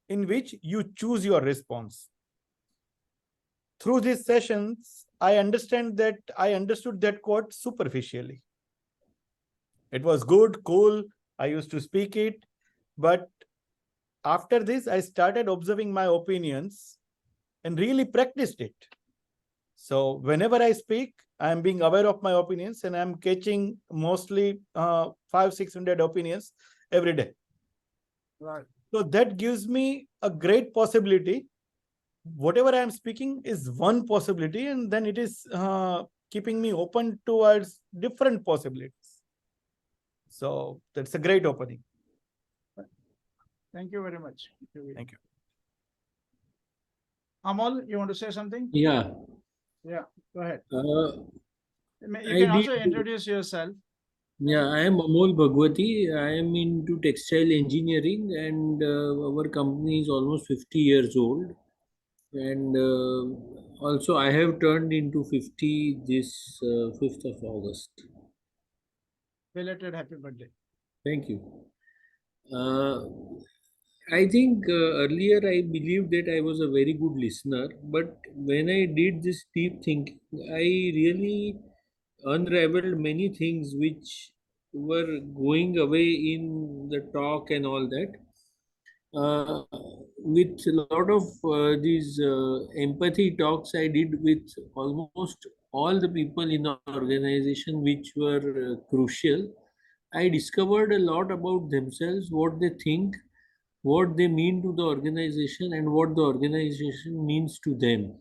Speaker 4: in which you choose your response. Through these sessions, I understood that quote superficially. It was good, cool. I used to speak it. But after this, I started observing my opinions and really practiced it. So whenever I speak, I'm being aware of my opinions and I'm catching mostly 500-600 opinions every day.
Speaker 3: Right.
Speaker 4: So that gives me a great possibility. Whatever I'm speaking is one possibility, and then it is keeping me open towards different possibilities. So that's a great opening.
Speaker 3: Thank you very much.
Speaker 4: Thank you.
Speaker 3: Amal, you want to say something?
Speaker 5: Yeah.
Speaker 3: Yeah, go ahead. You
Speaker 5: I
Speaker 3: can also
Speaker 5: did.
Speaker 3: introduce yourself.
Speaker 5: Yeah, I am Amol Bhagwati. I am into textile engineering, and our company is almost 50 years old. And also, I have turned into 50 this 5th of August.
Speaker 3: Belated happy birthday.
Speaker 5: Thank you. I think earlier I believed that I was a very good listener, but when I did this deep thinking, I really unraveled many things which were going away in the talk and all that. Uh, with a lot of these empathy talks I did with almost all the people in the organization which were crucial, I discovered a lot about themselves, what they think, what they mean to the organization, and what the organization means to them.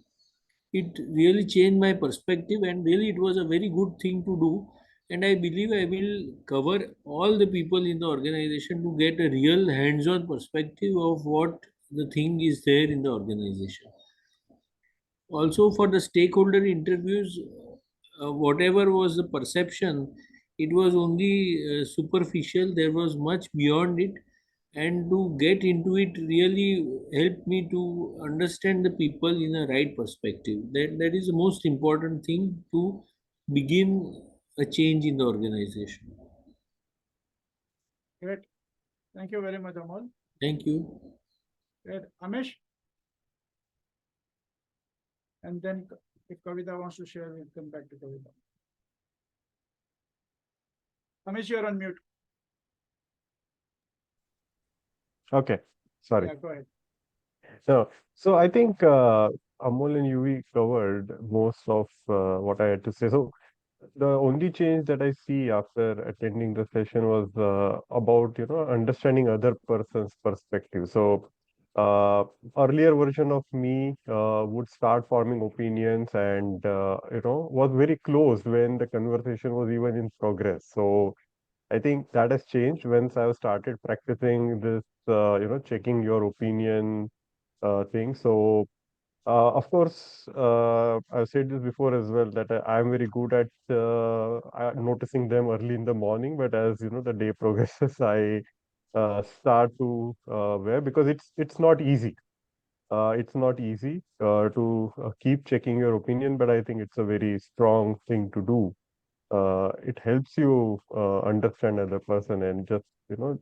Speaker 5: It really changed my perspective, and really it was a very good thing to do. And I believe I will cover all the people in the organization to get a real hands-on perspective of what the thing is there in the organization. Also, for the stakeholder interviews, whatever was the perception, it was only superficial. There was much beyond it, and to get into it really helped me to understand the people in a right perspective. That is the most important thing to begin a change in the organization.
Speaker 3: Great. Thank you very much, Amol.
Speaker 5: Thank you.
Speaker 3: Great. Amish? And then if Kavita wants to share, we'll come back to Kavita. Amish, you're on mute.
Speaker 6: Okay, sorry.
Speaker 3: Yeah, go ahead.
Speaker 6: So I think Amol and Yuvi covered most of what I had to say. So the only change that I see after attending the session was about, understanding other person's perspective. So earlier version of me would start forming opinions and, was very closed when the conversation was even in progress. So I think that has changed once I've started practicing this, checking your opinion thing. So, of course, I've said this before as well that I'm very good at noticing them early in the morning, but as the day progresses, I start to wear because it's not easy. It's not easy to keep checking your opinion, but I think it's a very strong thing to do. It helps you understand other person and just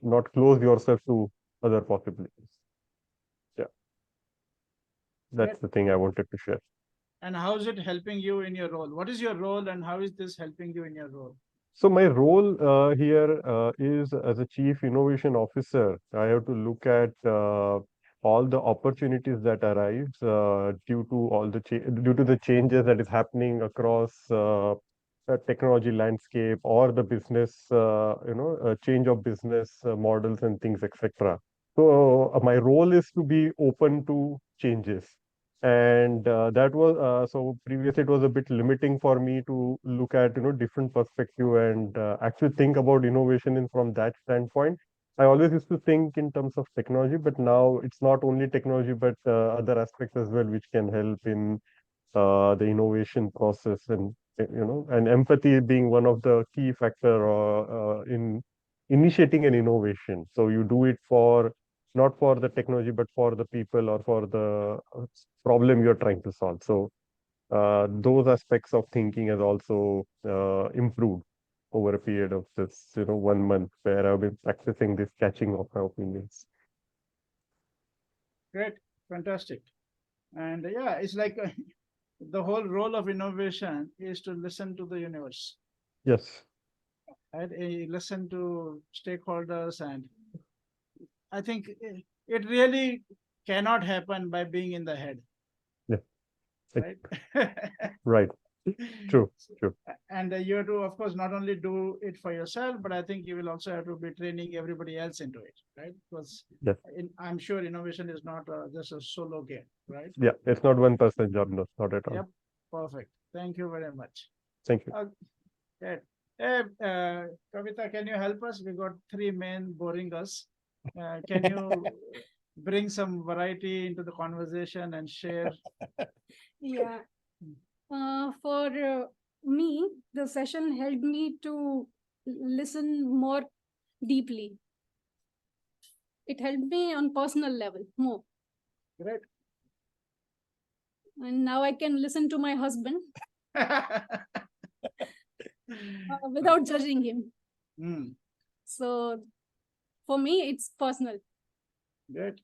Speaker 6: not close yourself to other possibilities. Yeah, that's
Speaker 3: Great.
Speaker 6: the thing I wanted to share.
Speaker 3: And how is it helping you in your role? What is your role and how is this helping you in your role?
Speaker 6: So my role here is as a chief innovation officer. I have to look at all the opportunities that arise due to due to the changes that is happening across technology landscape or the business, change of business models and things, etc. So my role is to be open to changes. And that was so previously it was a bit limiting for me to look at different perspective and actually think about innovation in from that standpoint. I always used to think in terms of technology, but now it's not only technology but other aspects as well which can help in the innovation process, and and empathy being one of the key factor in initiating an innovation. So you do it for not for the technology but for the people or for the problem you're trying to solve. So those aspects of thinking has also improved over a period of this 1 month where I've been practicing this catching of my opinions.
Speaker 3: Great. Fantastic. And yeah, it's like the whole role of innovation is to listen to the universe,
Speaker 6: Yes.
Speaker 3: right? Listen to stakeholders, and I think it really cannot happen by being in the head,
Speaker 6: Yeah.
Speaker 3: right?
Speaker 6: Right. True. True.
Speaker 3: And you have to, of course, not only do it for yourself, but I think you will also have to be training everybody else into it, right? Because
Speaker 6: Yes.
Speaker 3: I'm sure innovation is not just a solo game, right?
Speaker 6: Yeah. It's not one person job. No, not at all.
Speaker 3: Yep. Perfect. Thank you very much.
Speaker 6: Thank you.
Speaker 3: Great. Hey, Kavita, can you help us? We got three men boring us. Can you bring some variety into the conversation and share?
Speaker 7: Yeah. For me, the session helped me to listen more deeply. It helped me on personal level more.
Speaker 3: Great.
Speaker 7: And now I can listen to my husband without judging him.
Speaker 3: Mm,
Speaker 7: So for me, it's personal.
Speaker 3: great.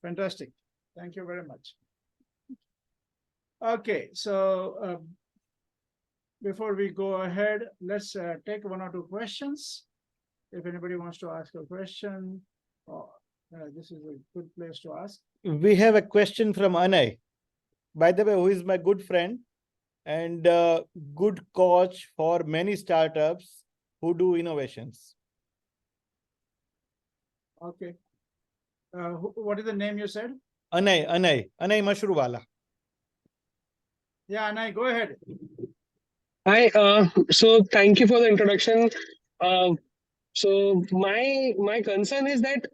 Speaker 3: Fantastic. Thank you very much. Okay, so before we go ahead, let's take one or two questions. If anybody wants to ask a question, this is a good place to ask.
Speaker 4: We have a question from Anay, by the way, who is my good friend and good coach for many startups who do innovations.
Speaker 3: Okay. What is the name you said?
Speaker 4: Anay Mashruwala.
Speaker 3: Yeah, Anay, go ahead.
Speaker 8: Hi, so thank you for the introduction. So my concern is that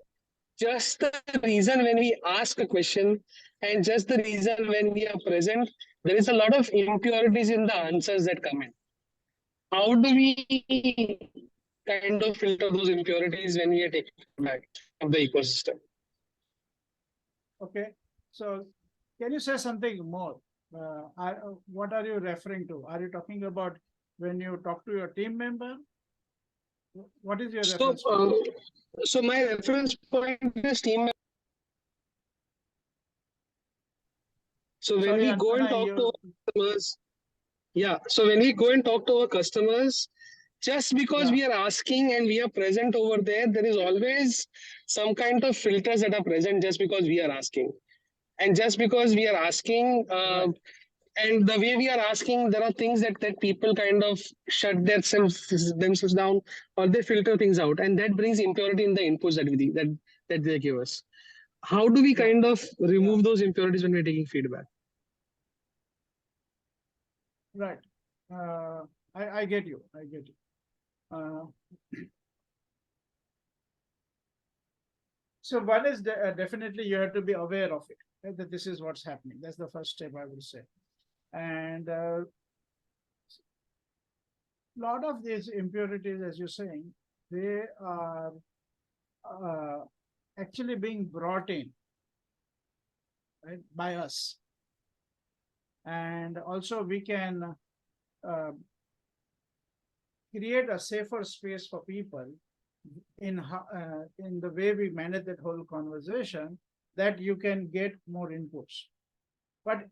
Speaker 8: just the reason when we ask a question and just the reason when we are present, there is a lot of impurities in the answers that come in. How do we kind of filter those impurities when we are taking feedback of the ecosystem?
Speaker 3: Okay. So can you say something more? What are you referring to? Are you talking about when you talk to your team member? What is your
Speaker 8: So,
Speaker 3: reference point?
Speaker 8: so my reference point is team. So when
Speaker 3: Sorry,
Speaker 8: we go and
Speaker 3: Anay,
Speaker 8: talk to our customers, yeah. So when we go and talk to our customers, just because we are asking and we are present over there, there is always some kind of filters that are present just because we are asking. And just because we are asking, and the way we are asking, there are things that people kind of shut themselves down or they filter things out. And that brings impurity in the inputs that they give us. How do we kind of remove those impurities when we're taking feedback?
Speaker 3: Right. I get you. I get you. So one is definitely you have to be aware of it, right, that this is what's happening. That's the first step I would say. And a lot of these impurities, as you're saying, they are actually being brought in, right, by us. And also we can create a safer space for people in the way we manage that whole conversation, that you can get more inputs. But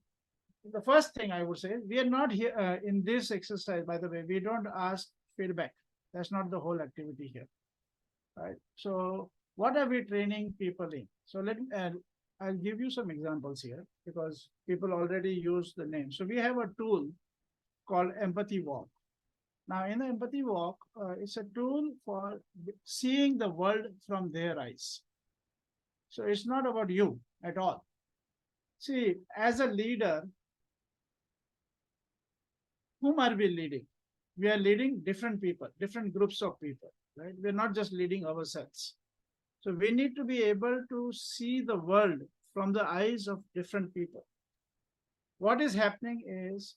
Speaker 3: the first thing I would say, we are not here in this exercise, by the way, we don't ask feedback. That's not the whole activity here, right? So what are we training people in? So I'll give you some examples here because people already use the name. So we have a tool called Empathy Walk. Now, in the Empathy Walk, it's a tool for seeing the world from their eyes. So it's not about you at all. See, as a leader, whom are we leading? We are leading different people, different groups of people, right? We're not just leading ourselves. So we need to be able to see the world from the eyes of different people. What is happening is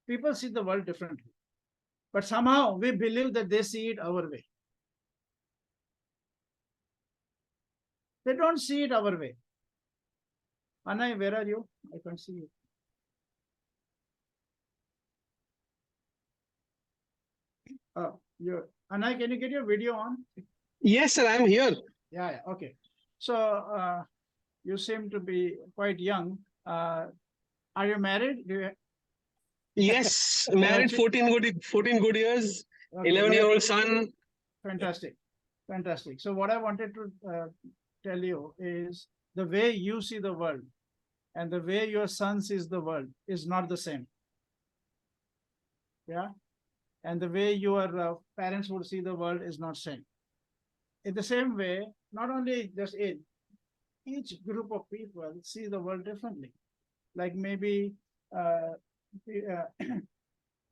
Speaker 3: people see the world differently, but somehow we believe that they see it our way. They don't see it our way. Anay, where are you? I can't see you. Anay, can you get your video on?
Speaker 8: Yes, sir, I'm here.
Speaker 3: Yeah, okay. So you seem to be quite young. Are you married?
Speaker 8: Yes, married 14 good years, okay, 11-year-old son.
Speaker 3: Fantastic. Fantastic. So what I wanted to tell you is the way you see the world and the way your son sees the world is not the same. Yeah. And the way your parents would see the world is not same. In the same way, not only just each group of people see the world differently. Like maybe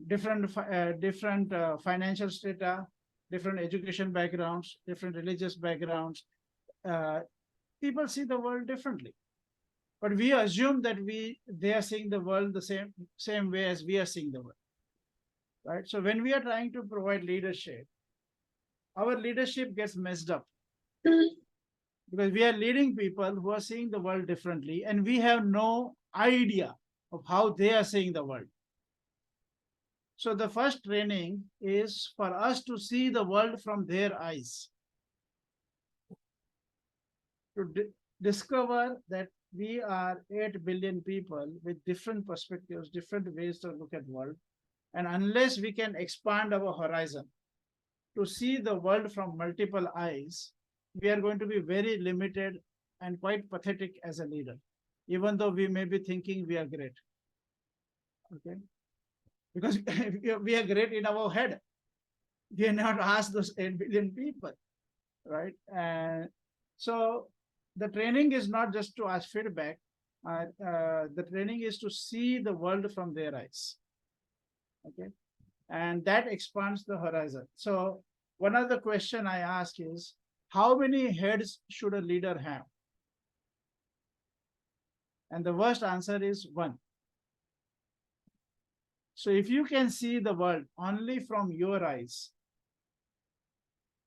Speaker 3: different financial strata, different education backgrounds, different religious backgrounds. People see the world differently, but we assume that they are seeing the world the same way as we are seeing the world, right? So when we are trying to provide leadership, our leadership gets messed up because we are leading people who are seeing the world differently, and we have no idea of how they are seeing the world. So the first training is for us to see the world from their eyes, to discover that we are 8 billion people with different perspectives, different ways to look at world. And unless we can expand our horizon to see the world from multiple eyes, we are going to be very limited and quite pathetic as a leader, even though we may be thinking we are great. Okay? Because we are great in our head. We are not asked those 8 billion people, right? And so the training is not just to ask feedback. The training is to see the world from their eyes. Okay, and that expands the horizon. So one of the question I ask is, how many heads should a leader have? And the worst answer is 1. So if you can see the world only from your eyes,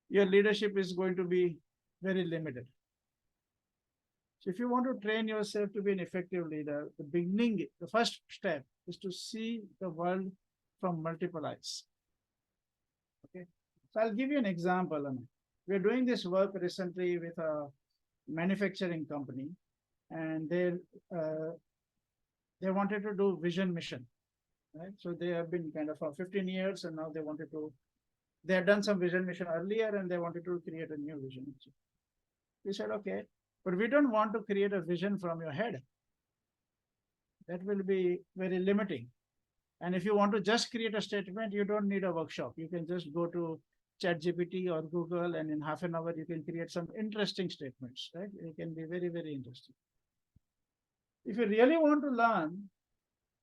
Speaker 3: your leadership is going to be very limited. So if you want to train yourself to be an effective leader, the first step is to see the world from multiple eyes. Okay, so I'll give you an example. We're doing this work recently with a manufacturing company, and they wanted to do vision mission, right? So they have been kind of for 15 years, and now they had done some vision mission earlier, and they wanted to create a new vision mission. We said, okay, but we don't want to create a vision from your head. That will be very limiting. And if you want to just create a statement, you don't need a workshop. You can just go to ChatGPT or Google, and in half an hour, you can create some interesting statements, right? It can be very, very interesting. If you really want to learn,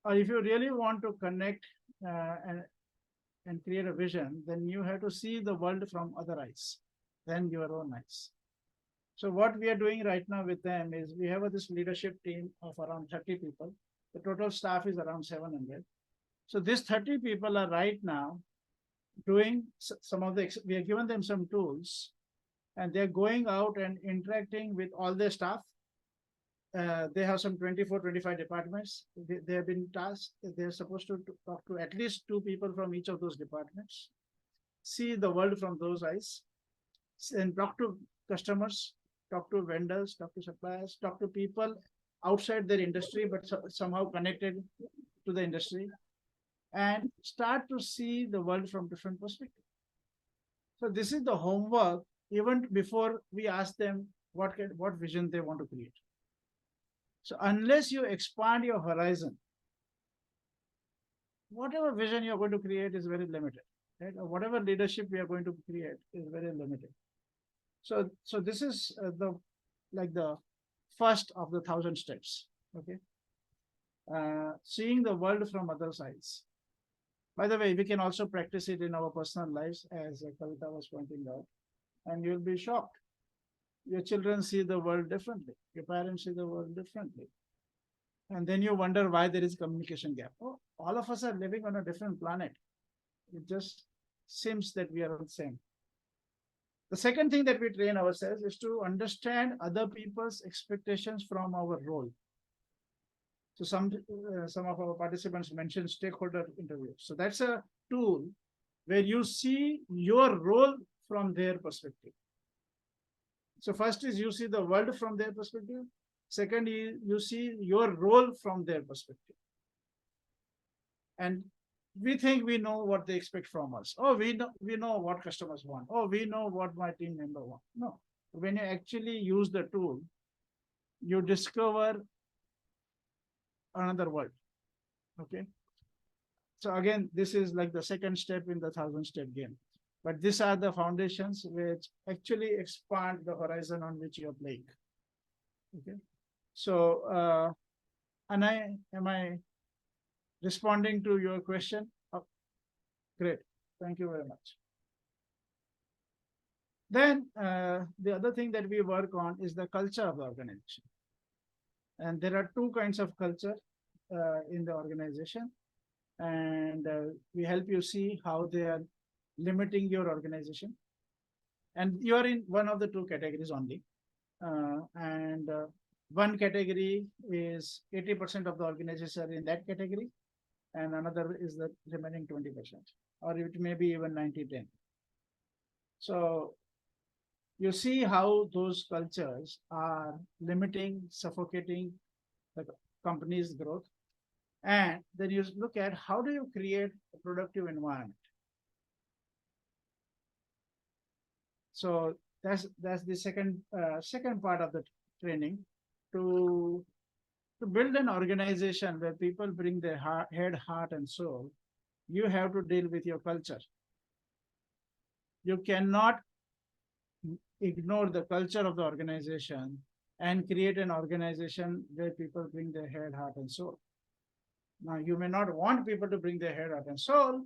Speaker 3: or if you really want to connect and create a vision, then you have to see the world from other eyes than your own eyes. So what we are doing right now with them is we have this leadership team of around 30 people. The total staff is around 700. So these 30 people are right now doing some of we have given them some tools, and they're going out and interacting with all their staff. They have some 24, 25 departments. They have been tasked. They're supposed to talk to at least 2 people from each of those departments, see the world from those eyes, and talk to customers, talk to vendors, talk to suppliers, talk to people outside their industry, but somehow connected to the industry, and start to see the world from different perspectives. So this is the homework even before we ask them what vision they want to create. So unless you expand your horizon, whatever vision you're going to create is very limited, right? Or whatever leadership we are going to create is very limited. So this is the first of the 1,000 steps. Okay, seeing the world from other sides. By the way, we can also practice it in our personal lives, as Kavita was pointing out, and you'll be shocked. Your children see the world differently. Your parents see the world differently. And then you wonder why there is communication gap. Oh, all of us are living on a different planet. It just seems that we are the same. The second thing that we train ourselves is to understand other people's expectations from our role. So some of our participants mentioned stakeholder interviews. So that's a tool where you see your role from their perspective. So first is you see the world from their perspective. Second, you see your role from their perspective. And we think we know what they expect from us. Oh, we know what customers want. Oh, we know what my team member want. No, when you actually use the tool, you discover another world. Okay. So again, this is like the second step in the 1,000-step game. But these are the foundations which actually expand the horizon on which you're playing. Okay. So, am I responding to your question? Oh, great. Thank you very much. Then the other thing that we work on is the culture of the organization. And there are 2 kinds of culture in the organization. And we help you see how they are limiting your organization. And you are in one of the 2 categories only. One category is 80% of the organizations are in that category, and another is the remaining 20%, or it may be even 90-10. So you see how those cultures are limiting, suffocating the company's growth. And then you look at how do you create a productive environment. So that's the second part of the training, to build an organization where people bring their head, heart, and soul. You have to deal with your culture. You cannot ignore the culture of the organization and create an organization where people bring their head, heart, and soul. Now, you may not want people to bring their head, heart, and soul.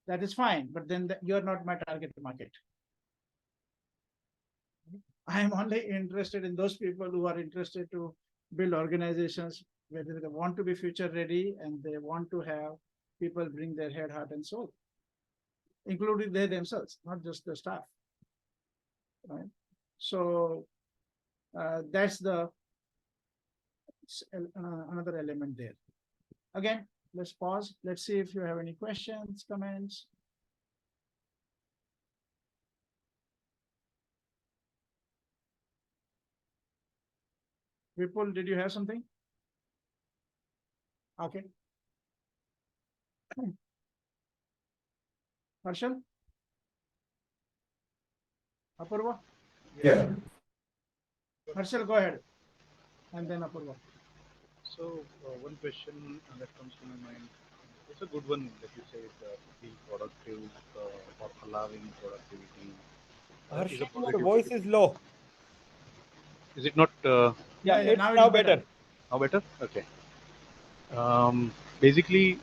Speaker 3: That is fine, but then you're not my target market. I am only interested in those people who are interested to build organizations where they want to be future ready and they want to have people bring their head, heart, and soul, including they themselves, not just the staff. Right? So that's the another element there. Again, let's pause. Let's see if you have any questions, comments. Vipul, did you have something? Okay. Harshal? Apurva?
Speaker 9: Yeah.
Speaker 3: Harshal, go ahead. And then Apurva.
Speaker 1: So one question that comes to my mind, it's a good one that you said, being productive or allowing productivity. Is a
Speaker 4: Harshal, your
Speaker 1: positive.
Speaker 4: voice is low.
Speaker 1: Is it not?
Speaker 3: Yeah,
Speaker 4: It's
Speaker 3: now
Speaker 4: now
Speaker 3: it's better.
Speaker 4: better.
Speaker 1: Now better? Okay. Basically,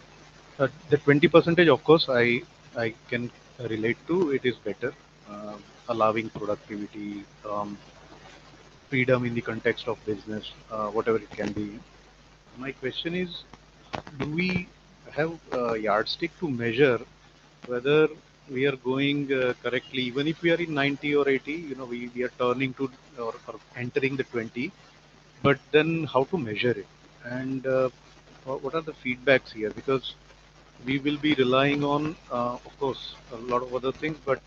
Speaker 1: the 20%, of course, I can relate to. It is better, allowing productivity, freedom in the context of business, whatever it can be. My question is, do we have a yardstick to measure whether we are going correctly, even if we are in 90 or 80, we are turning to or entering the 20, but then how to measure it? And what are the feedbacks here? Because we will be relying on, of course, a lot of other things, but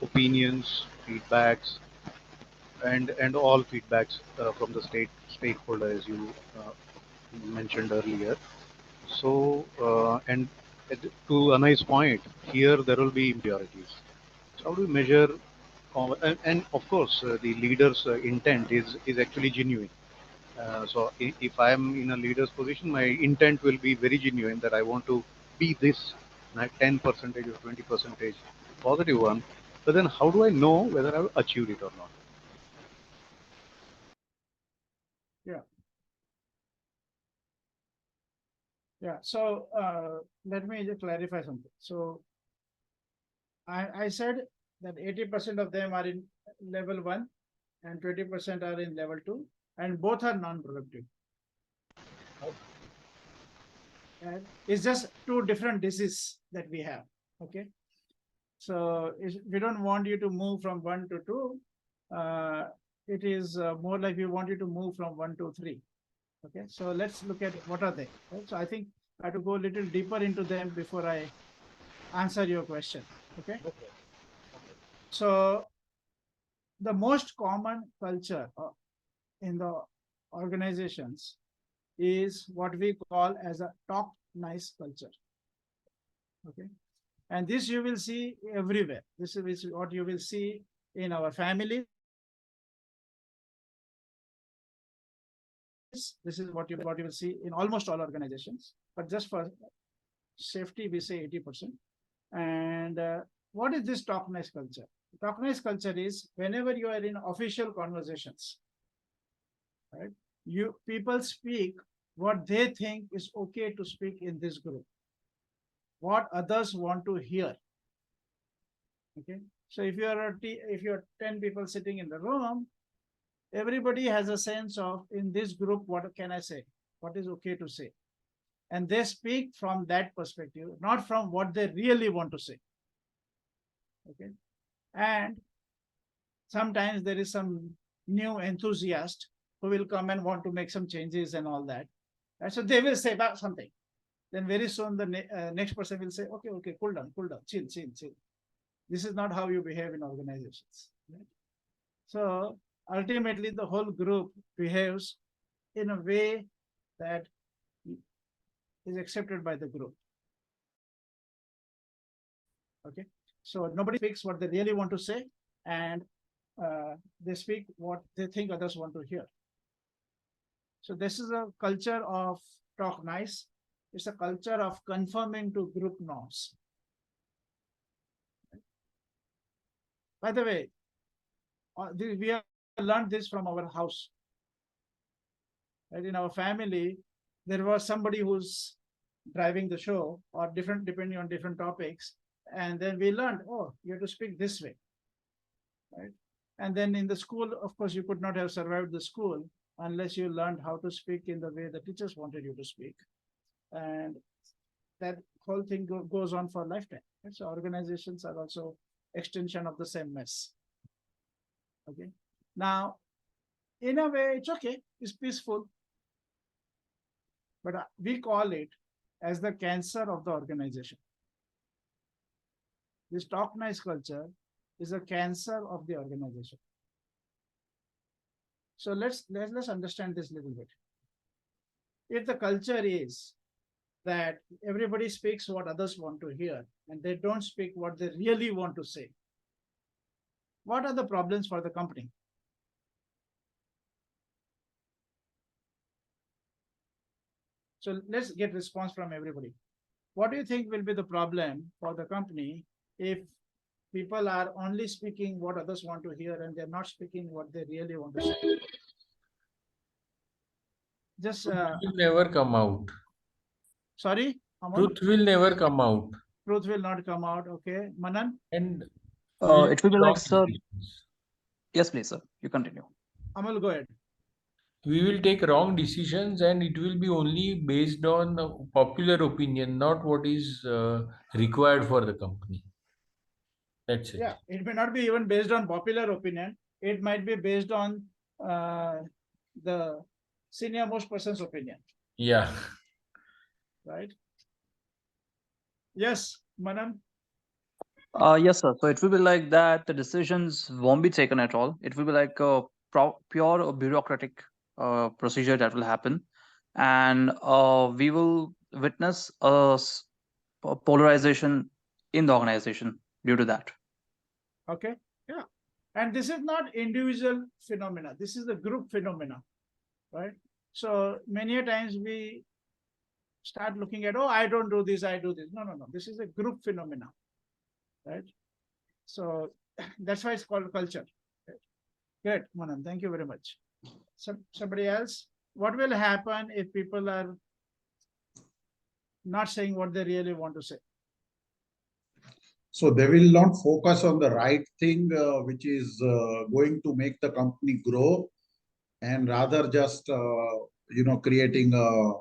Speaker 1: opinions, feedbacks, and all feedbacks from the stakeholder, as you mentioned earlier. So, to Anai's point, here there will be impurities. So how do we measure? And of course, the leader's intent is actually genuine. So if I am in a leader's position, my intent will be very genuine that I want to be this 10 percentage or 20 percentage positive one. But then how do I know whether I've achieved it or not?
Speaker 3: Yeah. Yeah. So let me just clarify something. So I said that 80% of them are in level 1 and 20% are in level 2, and both are non-productive. And it's just two different diseases that we have. Okay. So we don't want you to move from 1 to 2. It is more like we want you to move from 1 to 3. Okay. So let's look at what are they. Right? So I think I have to go a little deeper into them before I answer your question. Okay. So the most common culture in the organizations is what we call as a talk nice culture. Okay. And this you will see everywhere. This is what you will see in our families. This is what you will see in almost all organizations. But just for safety, we say 80%. And what is this talk nice culture? Talk nice culture is whenever you are in official conversations, right? People speak what they think is okay to speak in this group, what others want to hear. Okay. So if you're 10 people sitting in the room, everybody has a sense of, in this group, what can I say? What is okay to say? And they speak from that perspective, not from what they really want to say. Okay. And sometimes there is some new enthusiast who will come and want to make some changes and all that. And so they will say about something. Then very soon the next person will say, okay, cool down, chill. This is not how you behave in organizations. Right? So ultimately, the whole group behaves in a way that is accepted by the group. Okay, so nobody speaks what they really want to say, and they speak what they think others want to hear. So this is a culture of talk nice. It's a culture of conforming to group norms. By the way, we have learned this from our house. Right? In our family, there was somebody who's driving the show, or different, depending on different topics. And then we learned, oh, you have to speak this way. Right? And then in the school, of course, you could not have survived the school unless you learned how to speak in the way the teachers wanted you to speak. And that whole thing goes on for a lifetime. Right? So organizations are also extension of the same mess. Okay. Now, in a way, it's okay. It's peaceful. But we call it as the cancer of the organization. This talk nice culture is a cancer of the organization. So let's understand this a little bit. If the culture is that everybody speaks what others want to hear and they don't speak what they really want to say, what are the problems for the company? So let's get response from everybody. What do you think will be the problem for the company if people are only speaking what others want to hear and they're not speaking what they really want to say? Just
Speaker 5: Truth will never come out.
Speaker 3: sorry,
Speaker 5: Truth will never come out.
Speaker 3: Truth will not come out. Okay, Manan.
Speaker 5: And
Speaker 9: it will be like, sir.
Speaker 5: decisions.
Speaker 9: Yes, please, sir. You continue.
Speaker 3: Amal, go ahead.
Speaker 5: We will take wrong decisions, and it will be only based on popular opinion, not what is required for the company. That's it.
Speaker 3: Yeah, it may not be even based on popular opinion. It might be based on the senior most person's opinion.
Speaker 5: Yeah.
Speaker 3: Right? Yes, Manan.
Speaker 9: Yes, sir. So it will be like that. The decisions won't be taken at all. It will be like a pure bureaucratic procedure that will happen, and we will witness a polarization in the organization due to that.
Speaker 3: Okay. Yeah. And this is not individual phenomena. This is the group phenomena. Right? So many a times we start looking at, oh, I don't do this, I do this. No, no, no. This is a group phenomena. Right? So that's why it's called culture. Right? Great, Manan. Thank you very much. Somebody else? What will happen if people are not saying what they really want to say?
Speaker 10: So they will not focus on the right thing, which is going to make the company grow, and rather just creating a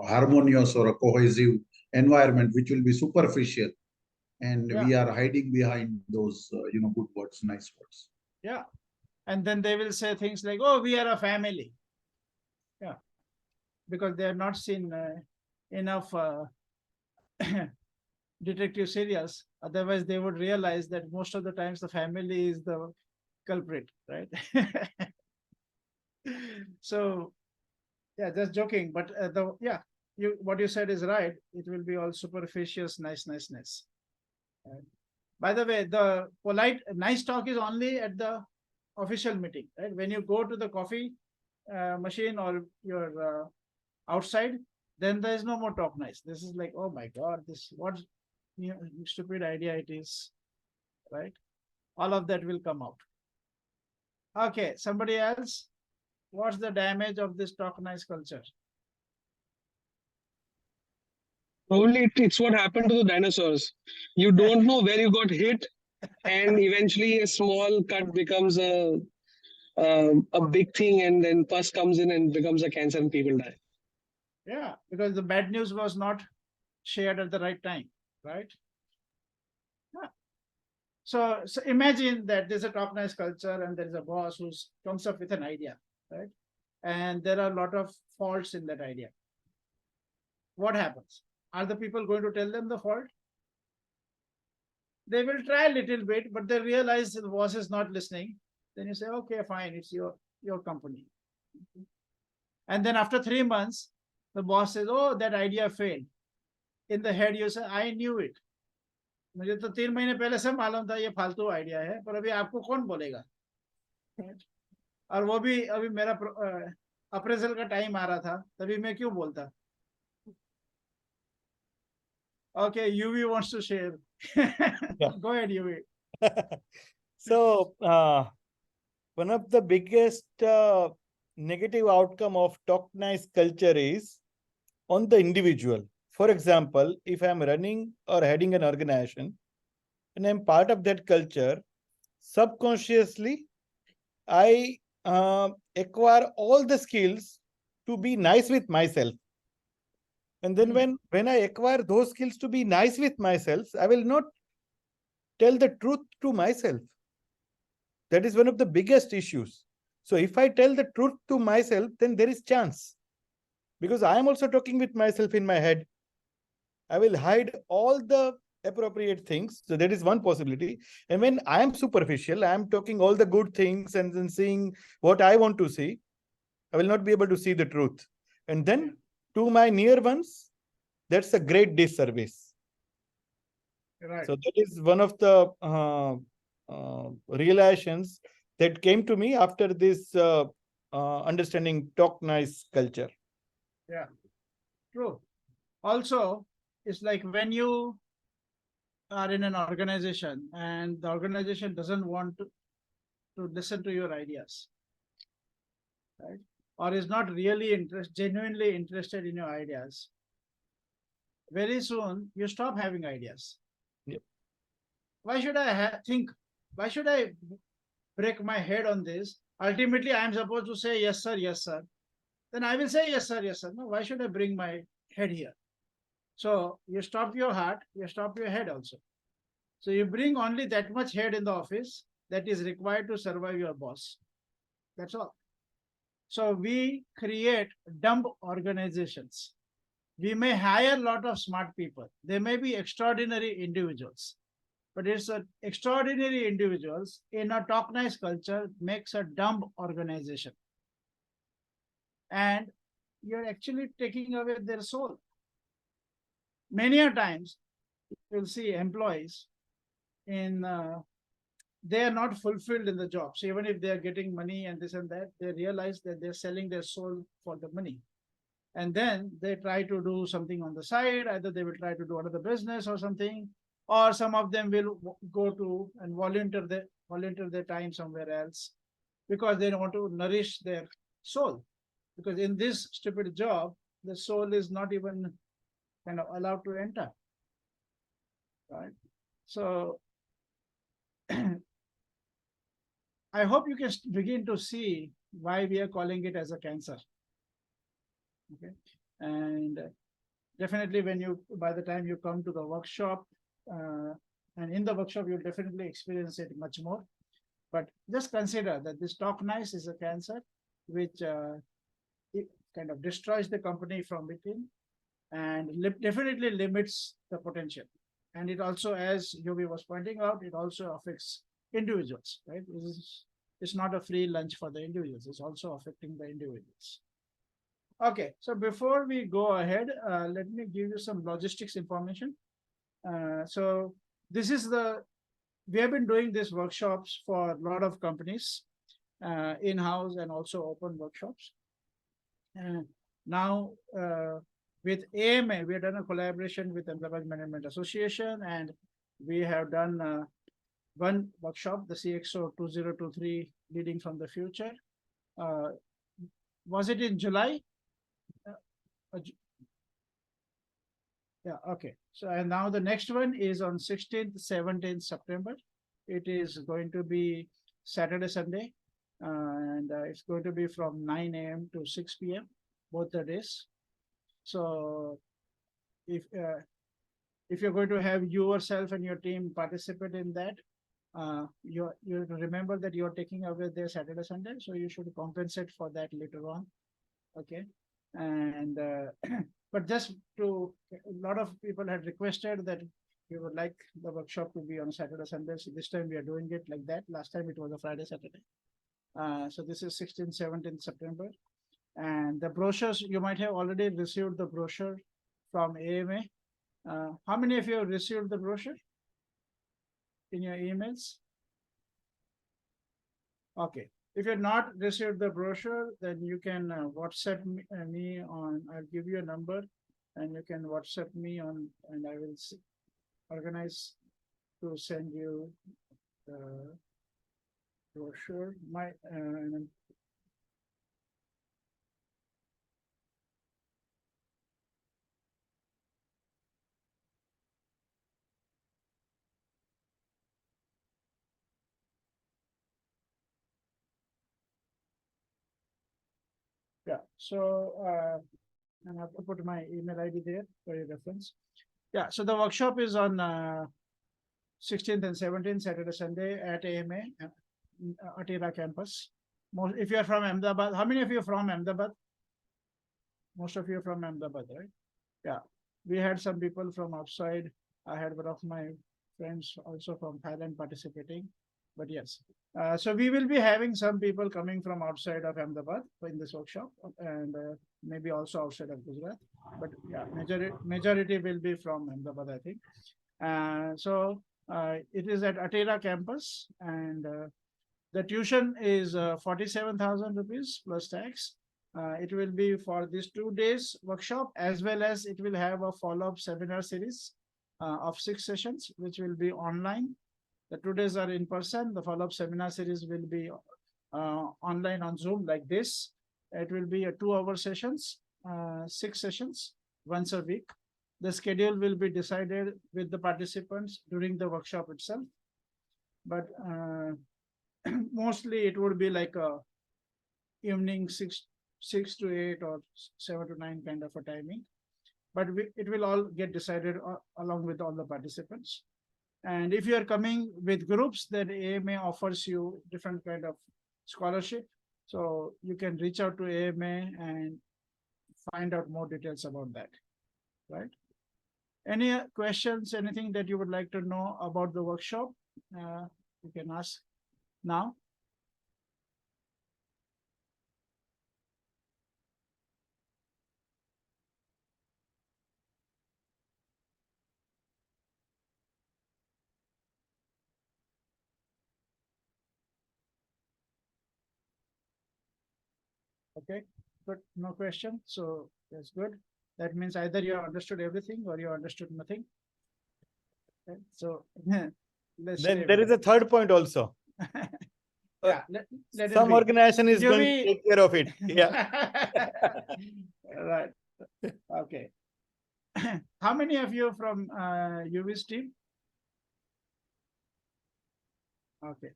Speaker 10: harmonious or a cohesive environment, which will be superficial, and we are hiding behind those good words, nice words.
Speaker 3: Yeah, and then they will say things like, "Oh, we are a family." Yeah, because they have not seen enough detective serials. Otherwise, they would realize that most of the times the family is the culprit, right? So, yeah, just joking. But what you said is right. It will be all superficious niceness. Right? By the way, the polite, nice talk is only at the official meeting, right? When you go to the coffee machine or you're outside, then there is no more talk nice. This is like, oh my God, this what stupid idea it is, right? All of that will come out. Okay, somebody else? What's the damage of this talk nice culture?
Speaker 8: Probably it's what happened to the dinosaurs. You don't know where you got hit, and eventually a small cut becomes a big thing, and then pus comes in and becomes a cancer and people die.
Speaker 3: Yeah, because the bad news was not shared at the right time, right? Yeah. So imagine that there's a talk nice culture and there's a boss who comes up with an idea, right? And there are a lot of faults in that idea. What happens? Are the people going to tell them the fault? They will try a little bit, but they realize the boss is not listening. Then you say, okay, fine, it's your company. And then after 3 months, The boss says, oh, that idea failed. In the head, you say, I knew it. मुझे तो 3 महीने पहले से मालूम था ये फालतू idea है, पर अभी आपको कौन बोलेगा? और वो भी अभी मेरा अप्रेजल का टाइम आ रहा था, तभी मैं क्यों बोलता? Okay, UV wants to share. Go ahead, UV.
Speaker 4: So, one of the biggest negative outcome of talk nice culture is on the individual. For example, if I'm running or heading an organization and I'm part of that culture, subconsciously, I acquire all the skills to be nice with myself. And then when I acquire those skills to be nice with myself, I will not tell the truth to myself. That is one of the biggest issues. So if I tell the truth to myself, then there is chance. Because I am also talking with myself in my head. I will hide all the appropriate things. So that is one possibility. And when I am superficial, I am talking all the good things and then seeing what I want to see, I will not be able to see the truth. And then to my near ones, that's a great disservice.
Speaker 3: Right.
Speaker 4: So that is one of the realizations that came to me after this understanding talk nice culture.
Speaker 3: Yeah, true. Also, it's like when you are in an organization and the organization doesn't want to listen to your ideas, right? Or is not really genuinely interested in your ideas, very soon you stop having ideas.
Speaker 4: Yep.
Speaker 3: Why should I think? Why should I break my head on this? Ultimately, I am supposed to say yes, sir, yes, sir. Then I will say yes, sir, yes, sir. No, why should I bring my head here? So you stop your heart, you stop your head also. So you bring only that much head in the office that is required to survive your boss. That's all. So we create dumb organizations. We may hire a lot of smart people. They may be extraordinary individuals, but it's extraordinary individuals in a talk nice culture makes a dumb organization. And you're actually taking away their soul. Many a times you'll see employees in they are not fulfilled in the job. So even if they are getting money and this and that, they realize that they're selling their soul for the money. And then they try to do something on the side. Either they will try to do another business or something, or some of them will go to and volunteer their time somewhere else because they want to nourish their soul. Because in this stupid job, the soul is not even kind of allowed to enter. Right? So I hope you can begin to see why we are calling it as a cancer. Okay, and definitely by the time you come to the workshop, and in the workshop, you'll definitely experience it much more. But just consider that this talk nice is a cancer, which it kind of destroys the company from within, and definitely limits the potential. And it also, as Yogi was pointing out, it also affects individuals, right? It's not a free lunch for the individuals. It's also affecting the individuals. Okay, so before we go ahead, let me give you some logistics information. So this is we have been doing these workshops for a lot of companies, in-house and also open workshops. Now, with AMA, we have done a collaboration with Ahmedabad Management Association, and we have done one workshop, the CXO 2023, Leading from the Future. Was it in July? Yeah, okay. So, and now the next one is on 16th, 17th September. It is going to be Saturday, Sunday, and it's going to be from 9 a.m. to 6 p.m. both the days. So if you're going to have yourself and your team participate in that, you remember that you're taking away their Saturday, Sunday, so you should compensate for that later on. Okay, and but just a lot of people had requested that you would like the workshop to be on Saturday, Sunday. So this time we are doing it like that. Last time it was a Friday, Saturday. So this is 16th, 17th September. And the brochures, you might have already received the brochure from AMA. How many of you have received the brochure in your emails? Okay. If you're not received the brochure, then you can WhatsApp me on, I'll give you a number and you can WhatsApp me on, and I will organize to send you the brochure. Yeah, so I have to put my email ID there for your reference. Yeah, so the workshop is on 16th and 17th, Saturday, Sunday at AMA, Atira campus. If you are from Ahmedabad, how many of you are from Ahmedabad? Most of you are from Ahmedabad, right? Yeah, we had some people from outside. I had one of my friends also from Thailand participating, but yes. So we will be having some people coming from outside of Ahmedabad in this workshop, and maybe also outside of Gujarat. But yeah, majority will be from Ahmedabad, I think. So it is at Atera campus, and the tuition is 47,000 rupees plus tax. It will be for these 2 days workshop, as well as it will have a follow-up seminar series of 6 sessions, which will be online. The 2 days are in person. The follow-up seminar series will be online on Zoom like this. It will be a 2-hour sessions, 6 sessions once a week. The schedule will be decided with the participants during the workshop itself. But mostly it would be like a evening 6 to 8 or 7 to 9 kind of a timing. But it will all get decided along with all the participants. And if you are coming with groups, then AMA offers you different kind of scholarship. So you can reach out to AMA and find out more details about that, right? Any questions, anything that you would like to know about the workshop? You can ask now. Okay, good. No question. So that's good. That means either you understood everything or you understood nothing. Okay, so let's
Speaker 4: Then there is a third point also.
Speaker 3: Yeah, let
Speaker 4: Some organization is going to take care of it. Yeah.
Speaker 3: Right. Okay. How many of you from UV's team? Okay.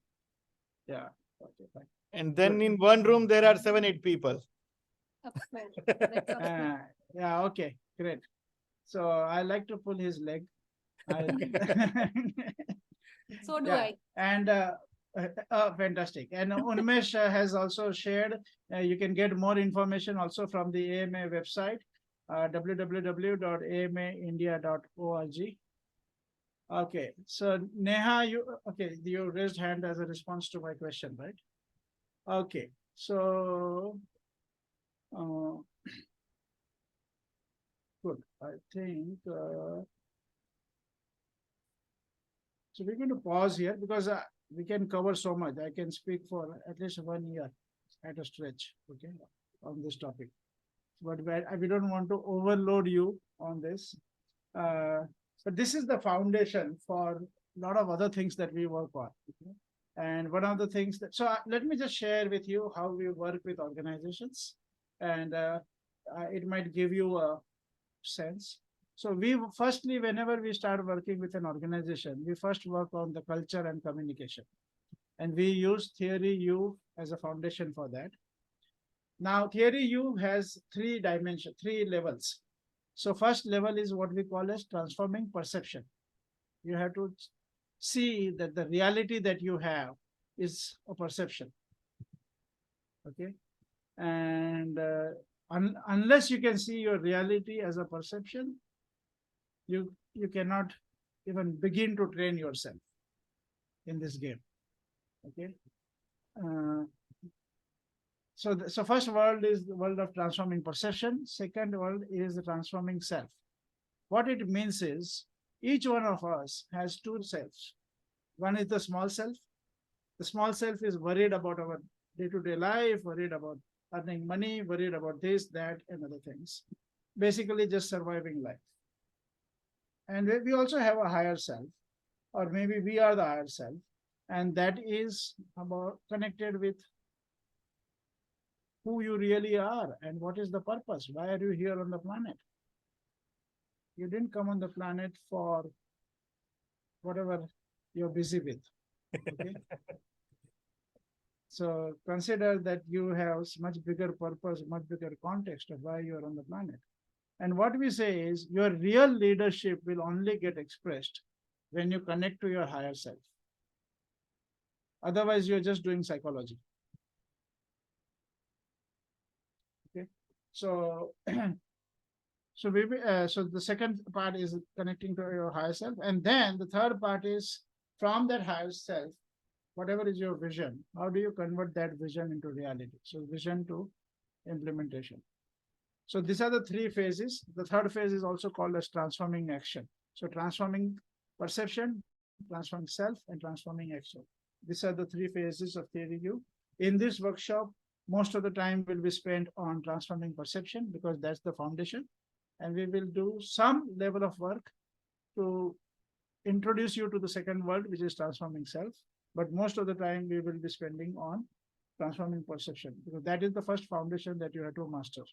Speaker 3: Yeah. Okay, fine.
Speaker 4: And then in one room, there are 7-8 people.
Speaker 3: Yeah, okay, great. So I like to pull his leg.
Speaker 7: So do
Speaker 3: Yeah.
Speaker 7: I.
Speaker 3: And fantastic. And Unmesh has also shared, you can get more information also from the AMA website, www.amaindia.org. Okay, so Neha, you raised hand as a response to my question, right? Okay, so good. I think so. We're going to pause here because we can cover so much. I can speak for at least 1 year at a stretch, okay, on this topic. But we don't want to overload you on this. But this is the foundation for a lot of other things that we work on. Okay? And one of the things that, so let me just share with you how we work with organizations, and it might give you a sense. So firstly, whenever we start working with an organization, we first work on the culture and communication. And we use Theory U as a foundation for that. Now, Theory U has 3 dimensions, 3 levels. So first level is what we call as transforming perception. You have to see that the reality that you have is a perception. Okay. And unless you can see your reality as a perception, you cannot even begin to train yourself in this game. Okay. So, so first world is the world of transforming perception. Second world is the transforming self. What it means is each one of us has two selves. One is the small self. The small self is worried about our day-to-day life, worried about earning money, worried about this, that, and other things. Basically just surviving life. And we also have a higher self, or maybe we are the higher self, and that is about connected with who you really are and what is the purpose. Why are you here on the planet? You didn't come on the planet for whatever you're busy with. Okay. So consider that you have much bigger purpose, much bigger context of why you're on the planet. And what we say is your real leadership will only get expressed when you connect to your higher self. Otherwise, you're just doing psychology. Okay. So, so the second part is connecting to your higher self. And then the third part is from that higher self, whatever is your vision, how do you convert that vision into reality? So vision to implementation. So these are the three phases. The third phase is also called as transforming action. So transforming perception, transforming self, and transforming action. These are the three phases of theory U. In this workshop, most of the time will be spent on transforming perception because that's the foundation. And we will do some level of work to introduce you to the second world, which is transforming self. But most of the time we will be spending on transforming perception because that is the first foundation that you have to master.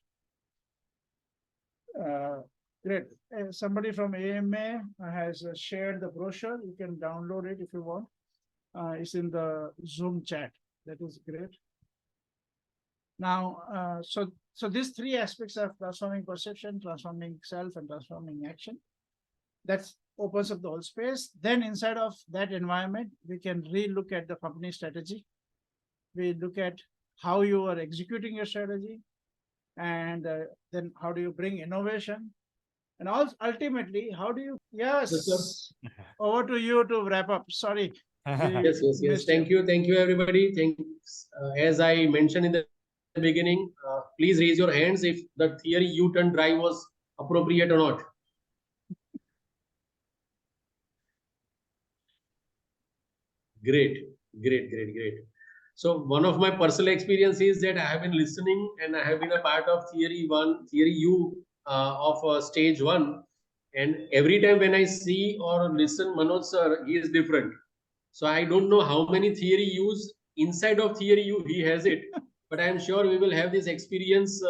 Speaker 3: Great. Somebody from AMA has shared the brochure. You can download it if you want. It's in the Zoom chat. That is great. Now, so these three aspects of transforming perception, transforming self, and transforming action, that opens up the whole space. Then inside of that environment, we can re-look at the company strategy. We look at how you are executing your strategy, and then how do you bring innovation, and also ultimately how do you over to you to wrap up. Sorry.
Speaker 2: Yes. Thank you everybody. Thanks. As I mentioned in the beginning, please raise your hands if the theory U-turn drive was appropriate or not. Great. So one of my personal experience is that I have been listening and I have been a part of theory U of stage 1. And every time when I see or listen Manoj sir, he is different. So I don't know how many theory U's inside of theory U he has it, but I am sure we will have this experience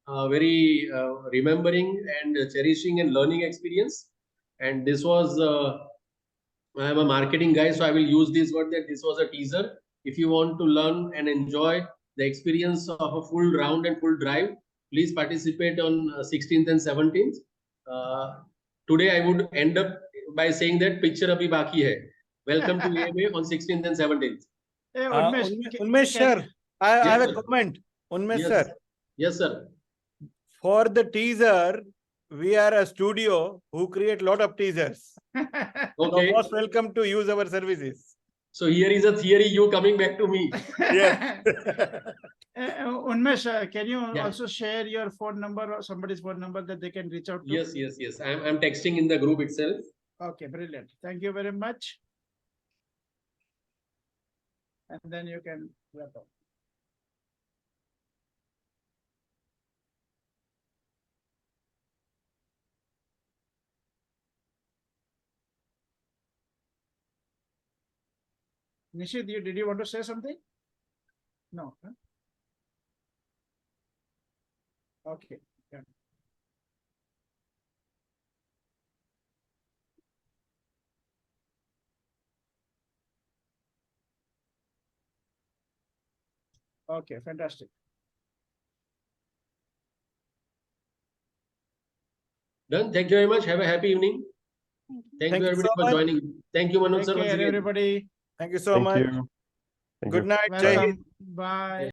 Speaker 2: very remembering and cherishing and learning experience. And this was I am a marketing guy, so I will use this word that this was a teaser. If you want to learn and enjoy the experience of a full round and full drive, please participate on 16th and 17th. Today I would end up by saying that picture abhi baki hai. Welcome to AMA on 16th and 17th.
Speaker 3: Hey,
Speaker 4: Unmesh sir, I have a comment. Unmesh sir.
Speaker 2: Yes, sir.
Speaker 4: For the teaser, we are a studio who create lot of teasers.
Speaker 2: Okay.
Speaker 4: So most welcome to use our services.
Speaker 2: So here is a theory you coming back to me.
Speaker 4: Yes.
Speaker 3: Unmesh, can you also share your phone number or somebody's phone number that they can reach out to?
Speaker 2: Yes. I'm texting in the group itself.
Speaker 3: Okay, brilliant. Thank you very much. And then you can wrap up. Nishit, did you want to say something? No. Huh? Okay. Yeah. Okay, fantastic.
Speaker 2: Done. Thank you very much. Have a happy evening. Thank you everybody for joining. Thank you, Manoj sir.
Speaker 3: Take care, everybody.
Speaker 4: Thank you so much.
Speaker 6: Thank
Speaker 4: Good
Speaker 6: you.
Speaker 4: night.
Speaker 3: Welcome. Bye.